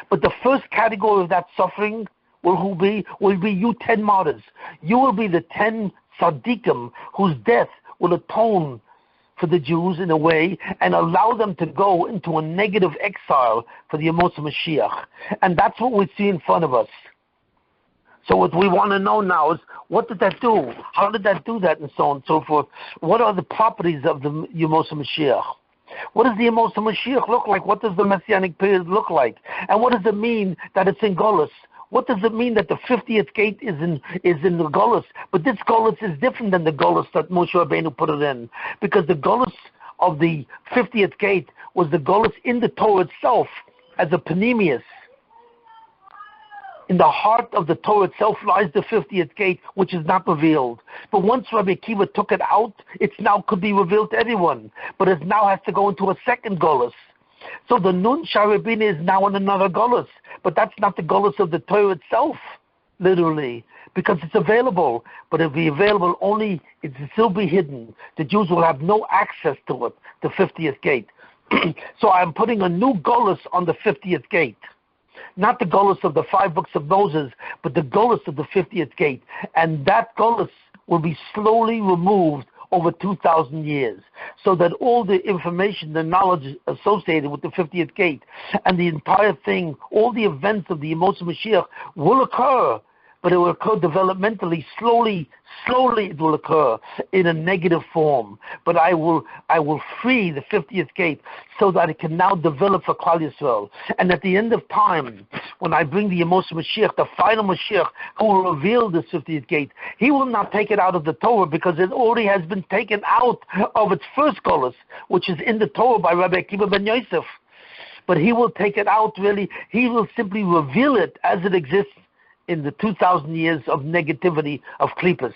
But the first category of that suffering will be you 10 martyrs. You will be the 10 tzaddikim whose death will atone for the Jews in a way and allow them to go into a negative exile for the Yemos Mashiach. And that's what we see in front of us. So what we want to know now is, what did that do? How did that do that? And so on and so forth. What are the properties of the Yemos Mashiach? What does the Yemos Mashiach look like? What does the Messianic period look like? And what does it mean that it's in Golus? What does it mean that the 50th gate is in the Golus? But this Golus is different than the Golus that Moshe Rabbeinu put it in. Because the Golus of the 50th gate was the Golus in the Torah itself as a panemius. In the heart of the Torah itself lies the 50th gate, which is not revealed. But once Rabbi Akiva took it out, it now could be revealed to everyone. But it now has to go into a second Golus. So the Nun Sharabina is now in another Golus. But that's not the Golus of the Torah itself, literally, because it's available. But it'll be available only, it will still be hidden. The Jews will have no access to it, the 50th gate. So I'm putting a new Golus on the 50th gate. Not the Golus of the 5 books of Moses, but the Golus of the 50th gate. And that Golus will be slowly removed over 2,000 years, so that all the information, the knowledge associated with the 50th gate, and the entire thing, all the events of the Yemos Mashiach will occur, but it will occur developmentally, slowly it will occur in a negative form. But I will free the 50th gate so that it can now develop for Klal Yisrael. And at the end of time, when I bring the Yemos Mashiach, the final Mashiach, who will reveal this 50th gate, he will not take it out of the Torah because it already has been taken out of its first Golus, which is in the Torah by Rabbi Akiva ben Yosef. But he will take it out really, he will simply reveal it as it exists in the 2,000 years of negativity of Klippas.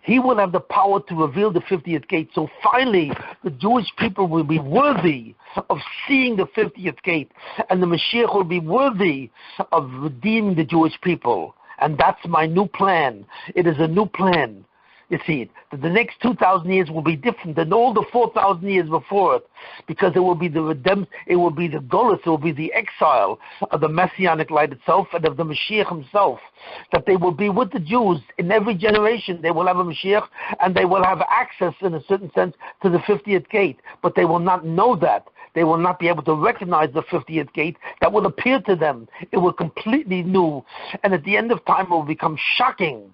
He will have the power to reveal the 50th gate. So finally, the Jewish people will be worthy of seeing the 50th gate, and the Mashiach will be worthy of redeeming the Jewish people. And that's my new plan. It is a new plan. You see it. That the next 2,000 years will be different than all the 4,000 years before it, because it will be the redemption, it will be the golus, it will be the exile of the Messianic light itself and of the Mashiach himself. That they will be with the Jews in every generation. They will have a Mashiach, and they will have access, in a certain sense, to the 50th gate. But they will not know that. They will not be able to recognize the 50th gate that will appear to them. It will completely new, and at the end of time it will become shocking.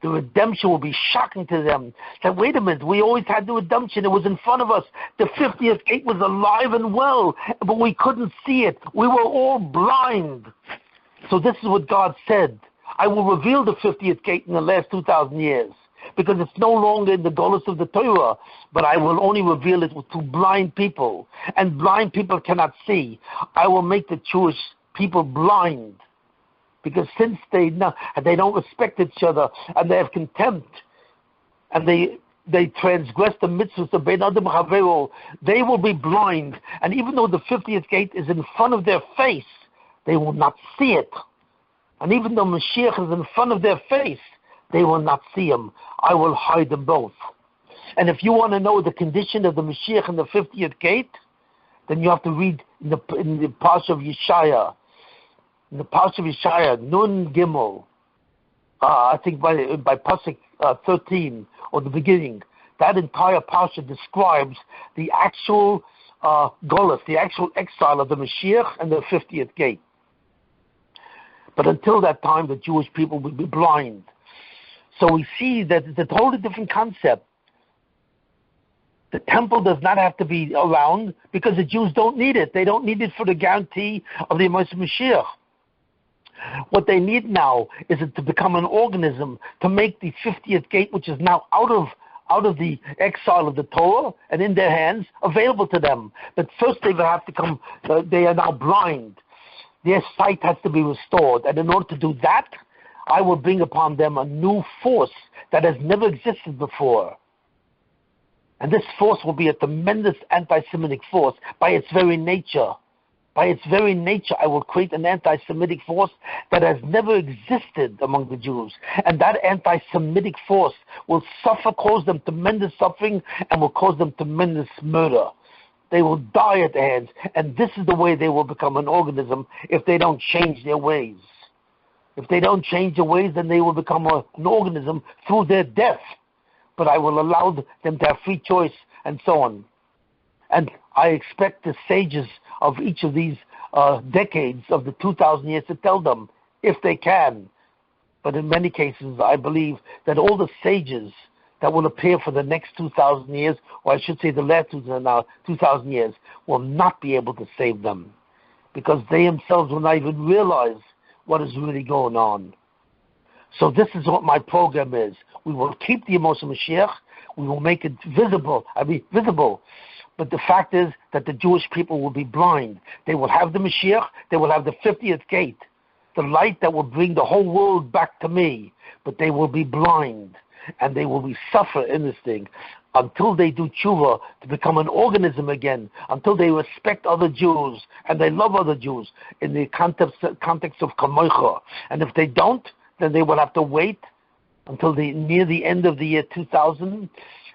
The redemption will be shocking to them. That, wait a minute, we always had the redemption. It was in front of us. The 50th gate was alive and well, but we couldn't see it. We were all blind. So this is what God said. I will reveal the 50th gate in the last 2,000 years, because it's no longer in the golus of the Torah, but I will only reveal it to blind people. And blind people cannot see. I will make the Jewish people blind. Because since they don't respect each other, and they have contempt, and they transgress the mitzvahs of Ben Adam Chavero, they will be blind. And even though the 50th gate is in front of their face, they will not see it. And even though Mashiach is in front of their face, they will not see him. I will hide them both. And if you want to know the condition of the Mashiach in the 50th gate, then you have to read in the Parsha of Yeshaya. In the Parsha of Yeshaya, Nun Gimel, I think by Pasuk 13, or the beginning, that entire Parsha describes the actual golus, the actual exile of the Mashiach and the 50th gate. But until that time, the Jewish people will be blind. So we see that it's a totally different concept. The temple does not have to be around because the Jews don't need it. They don't need it for the guarantee of the Yemos Mashiach. What they need now is to become an organism, to make the 50th gate, which is now out of the exile of the Torah and in their hands, available to them. But first they will have to come, they are now blind. Their sight has to be restored. And in order to do that, I will bring upon them a new force that has never existed before. And this force will be a tremendous anti-Semitic force by its very nature. By its very nature, I will create an anti-Semitic force that has never existed among the Jews. And that anti-Semitic force will cause them tremendous suffering, and will cause them tremendous murder. They will die at the hands. And this is the way they will become an organism if they don't change their ways. If they don't change their ways, then they will become an organism through their death. But I will allow them to have free choice and so on. And I expect the sages of each of these decades of the 2,000 years to tell them, if they can. But in many cases, I believe that all the sages that will appear for the next 2,000 years, or I should say the last 2,000 years, will not be able to save them, because they themselves will not even realize what is really going on. So this is what my program is. We will keep the Yemos Mashiach. We will make it visible. But the fact is that the Jewish people will be blind. They will have the Mashiach. They will have the 50th gate, the light that will bring the whole world back to me. But they will be blind, and they will suffer in this thing until they do tshuva to become an organism again, until they respect other Jews and they love other Jews in the context of kamoicha. And if they don't, then they will have to wait until near the end of the year 2000.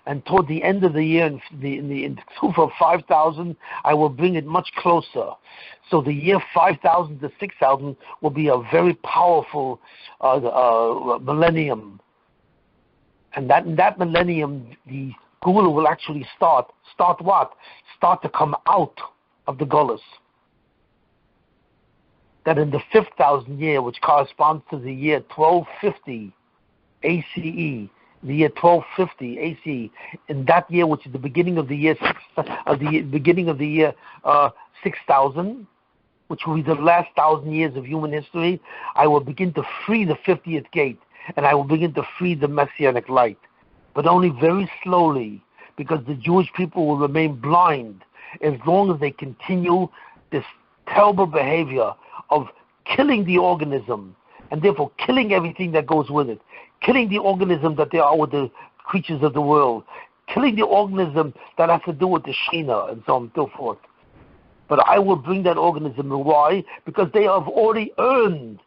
And toward the end of the year, in the truth of 5,000, I will bring it much closer. So the year 5,000 to 6,000 will be a very powerful millennium. And in that millennium, the Gula will actually start. Start what? Start to come out of the Golus. That in the 5,000 year, which corresponds to the year 1250 ACE, the year 1250 ACE, in that year, which is the beginning of the year 6,000, which will be the last 1,000 years of human history, I will begin to free the 50th gate, and I will begin to free the Messianic light, but only very slowly, because the Jewish people will remain blind as long as they continue this terrible behavior of killing the organism, and therefore killing everything that goes with it, killing the organism that they are with the creatures of the world, killing the organism that has to do with the Shina, and so on and so forth. But I will bring that organism. Why? Because they have already earned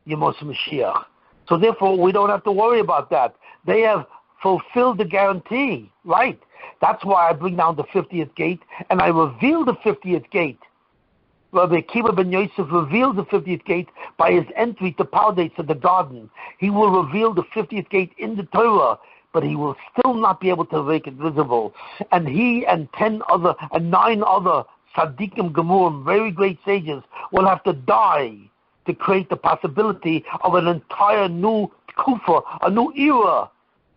Yemos Mashiach. So therefore, we don't have to worry about that. They have fulfilled the guarantee, right? That's why I bring down the 50th gate, and I reveal the 50th gate. Rabbi Akiva ben Yosef revealed the 50th gate by his entry to Pardes, to the garden. He will reveal the 50th gate in the Torah, but he will still not be able to make it visible. And he and 9 other Tzaddikim Gemurim, very great sages, will have to die to create the possibility of an entire new Kufa, a new era,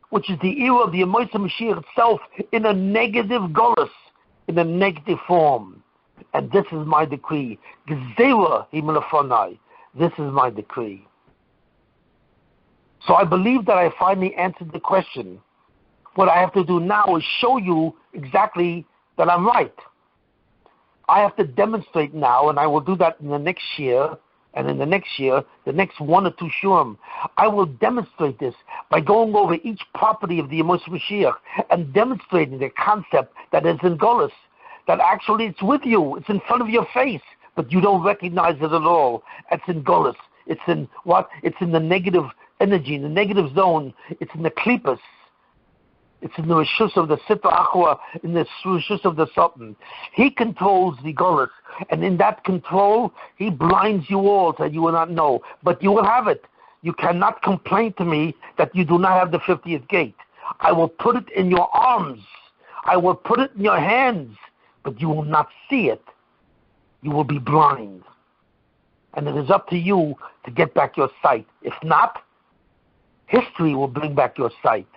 which is the era of the Yemos Mashiach itself in a negative golus, in a negative form. And this is my decree. Gezerah himelafonai. This is my decree. So I believe that I finally answered the question. What I have to do now is show you exactly that I'm right. I have to demonstrate now, and I will do that in the next year, and in the next year, the next 1 or 2 shurim, I will demonstrate this by going over each property of the Yemos Mashiach and demonstrating the concept that is in Golus, that actually it's with you, it's in front of your face, but you don't recognize it at all. It's in Golus. It's in what? It's in the negative energy, in the negative zone. It's in the klipas. It's in the rishus of the Sitra Achwa, in the rishus of the Sultan. He controls the Golus, and in that control, he blinds you all so you will not know. But you will have it. You cannot complain to me that you do not have the 50th gate. I will put it in your arms. I will put it in your hands, but you will not see it. You will be blind. And it is up to you to get back your sight. If not, history will bring back your sight.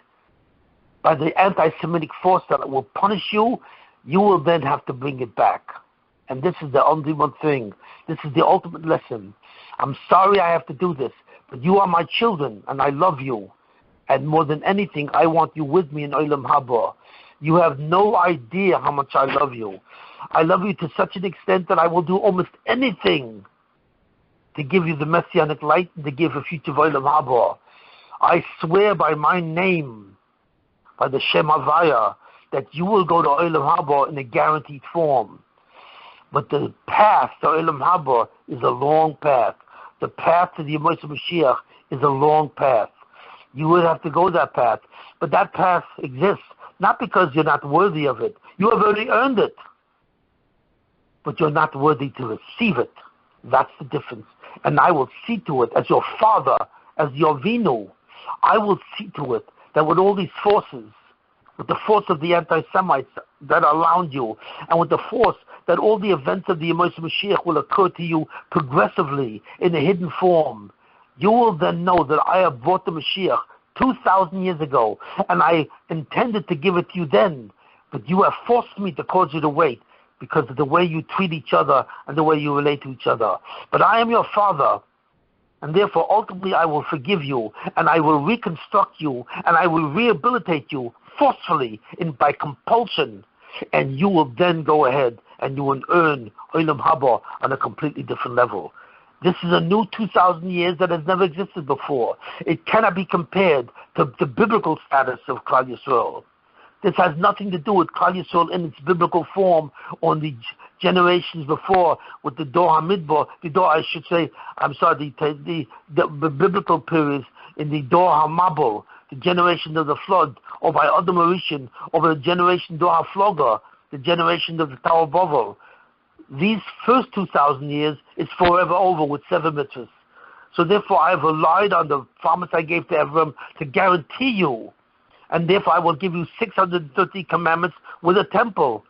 By the anti-Semitic force that will punish you, you will then have to bring it back. And this is the only one thing. This is the ultimate lesson. I'm sorry I have to do this, but you are my children, and I love you. And more than anything, I want you with me in Olam Haba. You have no idea how much I love you. I love you to such an extent that I will do almost anything to give you the Messianic light and to give a future of Olam Haba. I swear by my name, by the Shem Havaya, that you will go to Olam Haba in a guaranteed form. But the path to Olam Haba is a long path. The path to the Yemos Mashiach is a long path. You would have to go that path. But that path exists, not because you're not worthy of it. You have already earned it. But you're not worthy to receive it. That's the difference. And I will see to it, as your father, as your Vinu, I will see to it that with all these forces, with the force of the anti-Semites that are around you, and with the force that all the events of the Yemos Mashiach will occur to you progressively in a hidden form, you will then know that I have brought the Mashiach 2,000 years ago, and I intended to give it to you then, but you have forced me to cause you to wait because of the way you treat each other and the way you relate to each other. But I am your father, and therefore ultimately I will forgive you, and I will reconstruct you, and I will rehabilitate you forcefully by compulsion, and you will then go ahead and you will earn Olam Haba on a completely different level. This is a new 2,000 years that has never existed before. It cannot be compared to the biblical status of Klal Yisrael. This has nothing to do with Klal Yisrael in its biblical form on the generations before with the Dor HaMidbar, the biblical periods in the Dor HaMabul, the generation of the flood, or by Adam Arishan, or by the generation Dor HaFloga, the generation of the Tower of Babel. These first 2,000 years is forever over with 7 mitzvahs. So therefore I have relied on the promise I gave to Abraham to guarantee you, and therefore I will give you 630 commandments with a temple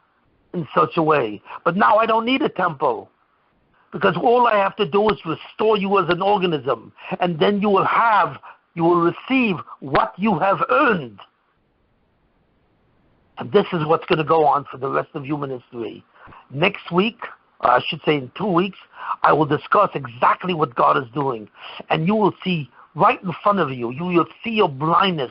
in such a way. But now I don't need a temple, because all I have to do is restore you as an organism, and then you will receive what you have earned. And this is what's going to go on for the rest of human history. Next week, or I should say in 2 weeks, I will discuss exactly what God is doing. And you will see right in front of you, you will see your blindness.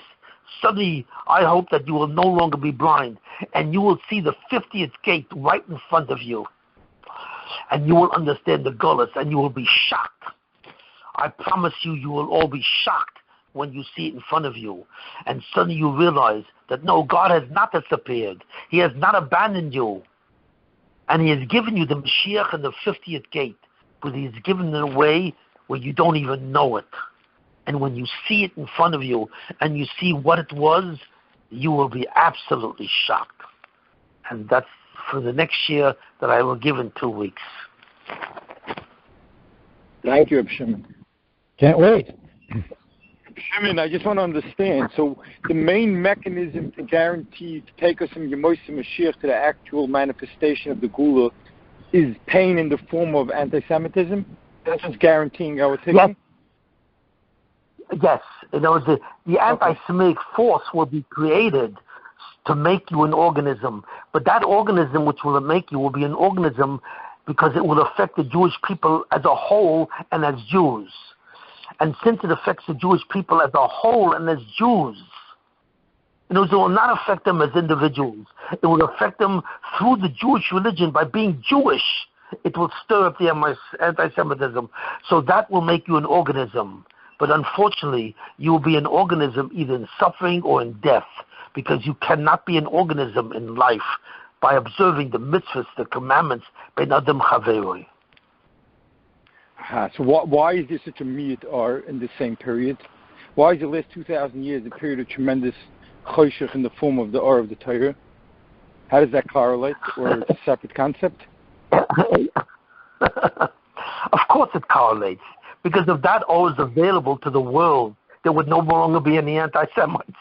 Suddenly, I hope that you will no longer be blind. And you will see the 50th gate right in front of you. And you will understand the gullus, and you will be shocked. I promise you, you will all be shocked when you see it in front of you. And suddenly you realize that no, God has not disappeared. He has not abandoned you. And He has given you the Mashiach and the 50th gate, but He has given it away where you don't even know it. And when you see it in front of you and you see what it was, you will be absolutely shocked. And that's for the next year that I will give in 2 weeks. Thank you, Shimon. Can't wait. Shimon, I just want to understand. So the main mechanism to guarantee to take us from Yemos and Mashiach to the actual manifestation of the Gula is pain in the form of anti-Semitism? That's what's guaranteeing our ticket? Yes. In other words, the anti-Semitic force will be created to make you an organism. But that organism which will make you will be an organism because it will affect the Jewish people as a whole and as Jews. And since it affects the Jewish people as a whole and as Jews, it will not affect them as individuals. It will affect them through the Jewish religion. By being Jewish, it will stir up the anti-Semitism. So that will make you an organism. But unfortunately, you will be an organism either in suffering or in death, because you cannot be an organism in life by observing the mitzvahs, the commandments, ben adam chaveroi. So why is there such a miyat in the same period? Why is the last 2,000 years a period of tremendous choshech in the form of the or of the Torah? How does that correlate, or it's a separate concept? Of course it correlates, because if that all is available to the world, there would no longer be any anti-Semites.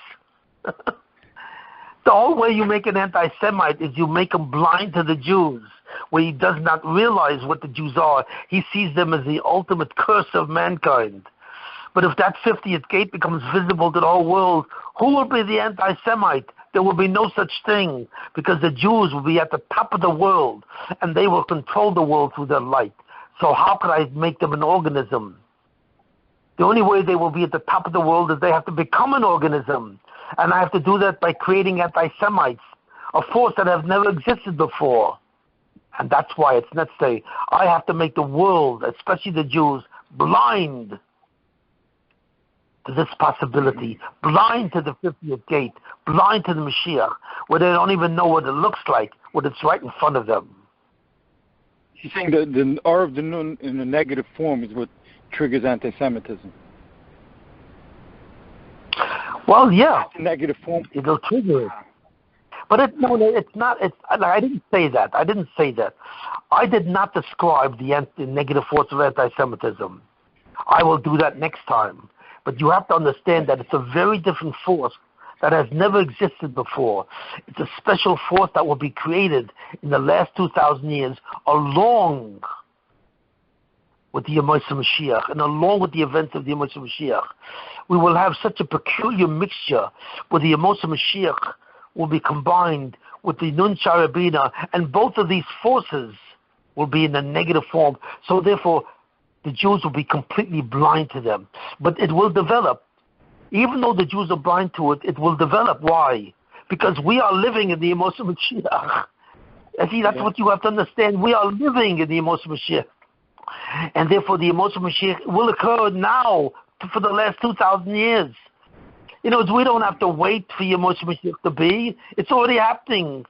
The whole way you make an anti-Semite is you make him blind to the Jews, where he does not realize what the Jews are. He sees them as the ultimate curse of mankind. But if that 50th gate becomes visible to the whole world, who will be the anti-Semite? There will be no such thing, because the Jews will be at the top of the world, and they will control the world through their light. So how could I make them an organism? The only way they will be at the top of the world is they have to become an organism. And I have to do that by creating anti-Semites, a force that has never existed before. And that's why it's necessary. I have to make the world, especially the Jews, blind to this possibility, blind to the 50th gate, blind to the Mashiach, where they don't even know what it looks like, when it's right in front of them. You're saying the R of the Nun in a negative form is what triggers anti-Semitism? Well, yeah. It's a negative form. It'll trigger it. But it's not. I didn't say that. I did not describe the negative force of anti-Semitism. I will do that next time. But you have to understand that it's a very different force that has never existed before. It's a special force that will be created in the last 2,000 years, along with the Yemos Mashiach, and along with the events of the Yemos Mashiach. We will have such a peculiar mixture where the Yemos Mashiach will be combined with the Nun Sharabina, and both of these forces will be in a negative form. So therefore, the Jews will be completely blind to them. But it will develop. Even though the Jews are blind to it, it will develop. Why? Because we are living in the Yemos Mashiach. And see, that's what you have to understand. We are living in the Yemos Mashiach. And therefore, the Yemos Mashiach will occur now for the last 2,000 years. We don't have to wait for Yemos Mashiach to be. It's already happening.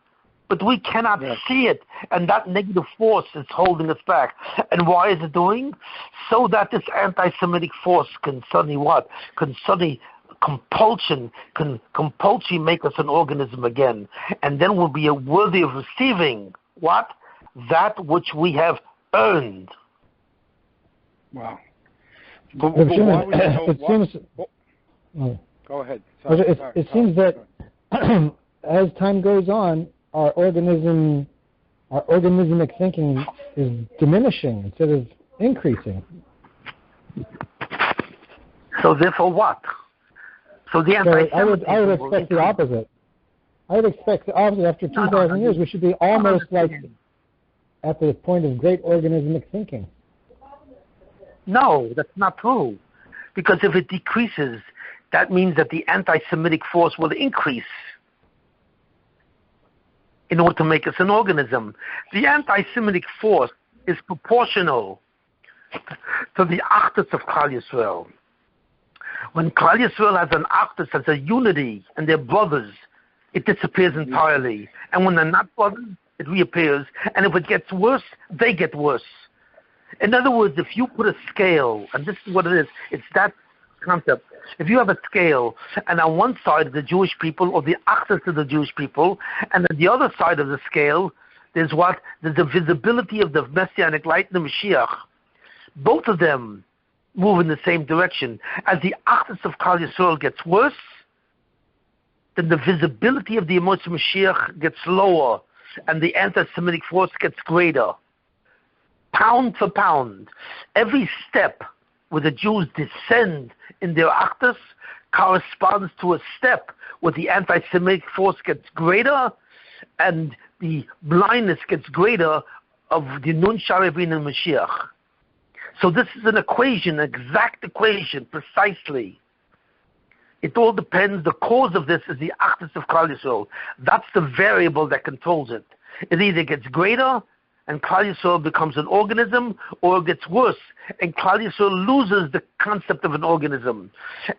But we cannot see it. And that negative force is holding us back. And why is it doing? So that this anti-Semitic force can suddenly what? Can suddenly compulsory make us an organism again. And then we'll be worthy of receiving what? That which we have earned. Wow. Go ahead. It seems that as time goes on, our organismic thinking is diminishing instead of increasing. So therefore what? So the anti-Semitism I would expect the opposite. I would expect the opposite. After 2,000 years, we should be almost like at the point of great organismic thinking. No, that's not true. Because if it decreases, that means that the anti-Semitic force will increase in order to make us an organism. The anti-Semitic force is proportional to the achdus of Klal Yisrael. When Klal Yisrael has an achdus, has a unity, and they're brothers, it disappears entirely. And when they're not brothers, it reappears. And if it gets worse, they get worse. In other words, if you put a scale, and this is what it is, it's that concept. If you have a scale, and on one side the Jewish people, or the access to the Jewish people, and on the other side of the scale, there's the visibility of the Messianic light and the Mashiach. Both of them move in the same direction. As the access of Klal Yisrael gets worse, then the visibility of the Yemos Mashiach gets lower, and the anti-Semitic force gets greater. Pound for pound, every step where the Jews descend in their actus corresponds to a step where the anti-Semitic force gets greater and the blindness gets greater of the Nun Sharabin and Mashiach. So this is an equation, an exact equation, precisely. It all depends. The cause of this is the actus of Klal Yisrael. That's the variable that controls it. It either gets greater and Klal Yisrael becomes an organism, or it gets worse and Klal Yisrael loses the concept of an organism.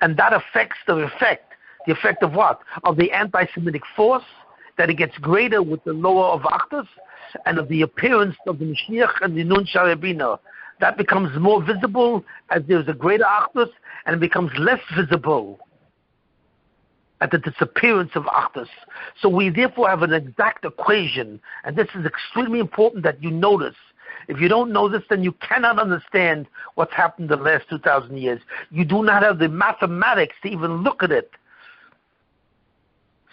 And that affects the effect. The effect of what? Of the anti-Semitic force, that it gets greater with the lower of actus, and of the appearance of the Mashiach and the Nun Sharabina. That becomes more visible as there's a greater actus, and it becomes less visible at the disappearance of actus. So we therefore have an exact equation, and this is extremely important that you notice. If you don't know this, then you cannot understand what's happened in the last 2,000 years. You do not have the mathematics to even look at it.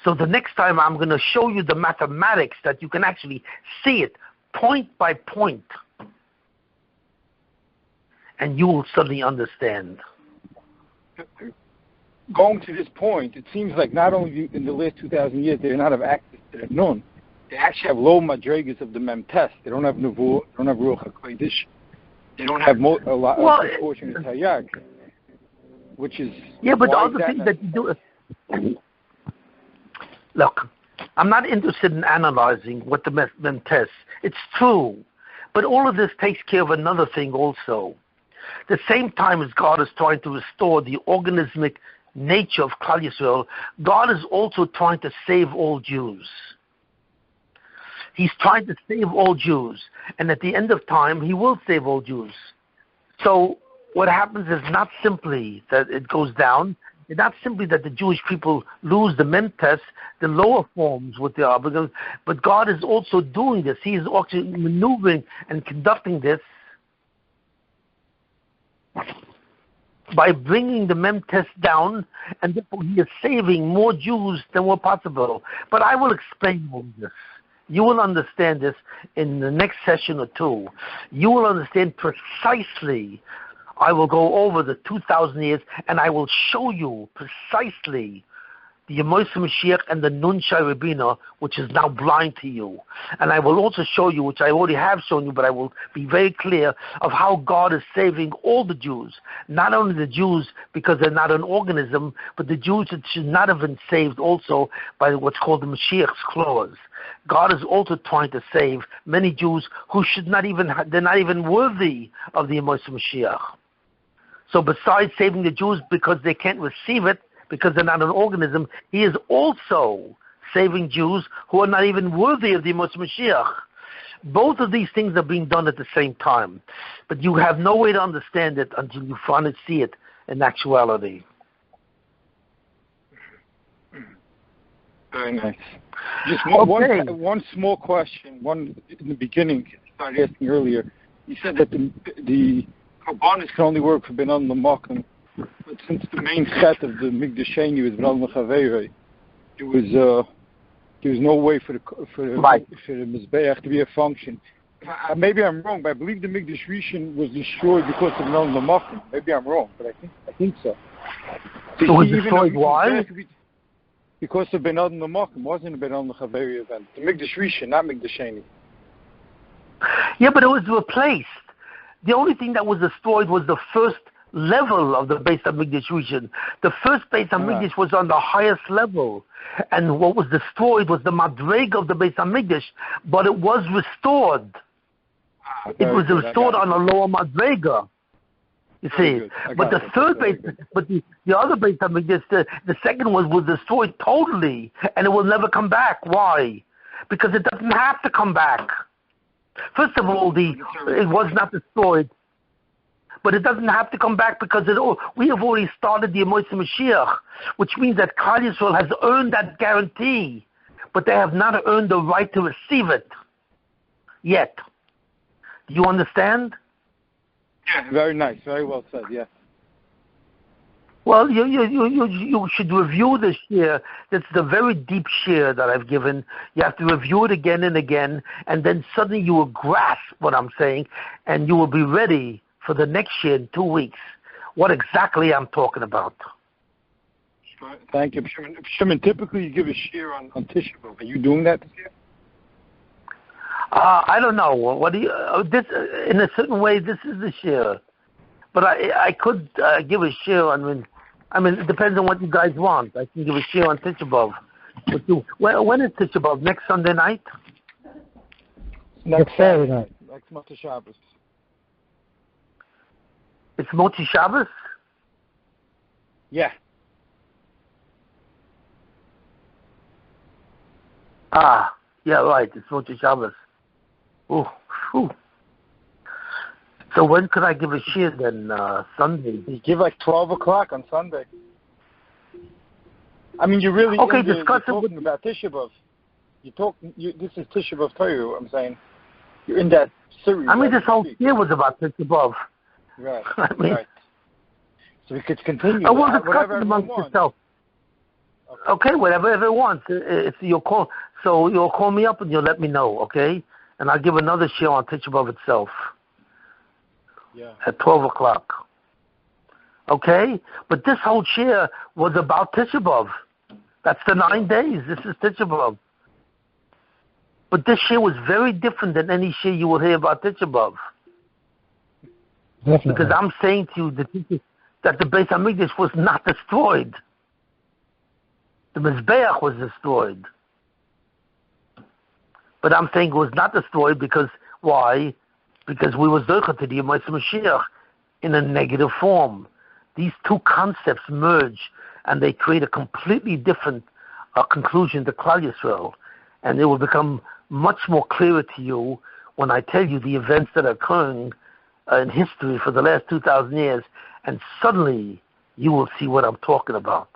So the next time I'm going to show you the mathematics that you can actually see it point by point, and you will suddenly understand. Going to this point, it seems like not only in the last 2,000 years they do not have access to the Nun, they actually have low madrigas of the Mem Test. They don't have Nevuah, they don't have Ruach HaKodesh, they don't have a lot of portion of Hayag, which is... Yeah, but the other thing that you do is... Look, I'm not interested in analyzing what the Mem Test. It's true. But all of this takes care of another thing also. The same time as God is trying to restore the organismic nature of Klal Yisrael, God is also trying to save all Jews. He's trying to save all Jews. And at the end of time, he will save all Jews. So what happens is not simply that it goes down, it's not simply that the Jewish people lose the Mem Test, the lower forms what they are, but God is also doing this. He is actually maneuvering and conducting this by bringing the Mem Test down, and therefore he is saving more Jews than were possible. But I will explain all this. You will understand this in the next session or two. You will understand precisely. I will go over the 2,000 years, and I will show you precisely the Yemos Mashiach and the Nun Sharabina, which is now blind to you. And I will also show you, which I already have shown you, but I will be very clear of how God is saving all the Jews. Not only the Jews because they're not an organism, but the Jews that should not have been saved also by what's called the Mashiach's clause. God is also trying to save many Jews who they're not even worthy of the Yemos Mashiach. So besides saving the Jews because they can't receive it, because they're not an organism, he is also saving Jews who are not even worthy of the Yemos Mashiach. Both of these things are being done at the same time. But you have no way to understand it until you finally see it in actuality. Very nice. Just one small question. One in the beginning, I started asking earlier. You said that the Karbanis can only work for Benan L'Makom, but since the main set of the Migdasheni was Benan L'Chaveirei, there was no way for the Mizbayach to be a function. Maybe I'm wrong, but I believe the Migdash Rishon was destroyed because of Benan L'Makom. Maybe I'm wrong, but I think so. So it was destroyed why? Because of Benan L'Makom, wasn't a Benan L'Chaveirei event. The Migdash Rishon, not Migdasheni. Yeah, but it was replaced. The only thing that was destroyed was the first level of the Beis HaMikdash Rishon. The first Beis HaMikdash was on the highest level, and what was destroyed was the madrega of the Beis HaMikdash, but it was restored. It was restored on a lower madrega. You see, but the third Beis, but the other Beis HaMikdash, the second one was destroyed totally, and it will never come back. Why? Because it doesn't have to come back. First of all, it was not destroyed. But it doesn't have to come back because we have already started the Yemos Mashiach, which means that Klal Yisrael has earned that guarantee, but they have not earned the right to receive it yet. Do you understand? Yeah, very nice. Very well said, yeah. Well, you should review this share. It's the very deep share that I've given. You have to review it again and again, and then suddenly you will grasp what I'm saying, and you will be ready for the next share in 2 weeks, what exactly I'm talking about. Thank you, Shimon. Shimon, typically you give a share on Tisha. Are you doing that this year? I don't know. What do you? This in a certain way, this is the share, but I could give a share on. I mean, it depends on what you guys want. I can give a share on Tisha B'Av. When is Tisha B'Av? Next Sunday night? Next Saturday night. Next Motzei Shabbos. It's Motzei Shabbos? Yeah. Yeah, right. It's Motzei Shabbos. Ooh. So when could I give a share then? Sunday? You give like 12 o'clock on Sunday. I mean, you're really you're talking about Tisha B'Av. This is Tisha B'Av Torah, I'm saying. You're in that series. I mean, this whole year was about Tisha B'Av. Right, right. So we could continue. We'll discuss it amongst yourself. Okay, whatever everyone wants. If you'll call, so you'll call me up and you'll let me know, okay? And I'll give another share on Tisha B'Av itself. Yeah. At 12 o'clock. Okay? But this whole share was about Tisha B'Av. That's the 9 days. This is Tisha B'Av. But this share was very different than any share you will hear about Tisha B'Av. Definitely. Because I'm saying to you that the Beis Hamikdash was not destroyed. The Mizbayach was destroyed. But I'm saying it was not destroyed because, why? Because we was zocheh to the Yemos Mashiach in a negative form. These two concepts merge and they create a completely different conclusion to Klal Yisrael. And it will become much more clearer to you when I tell you the events that are occurring in history for the last 2,000 years, and suddenly you will see what I'm talking about.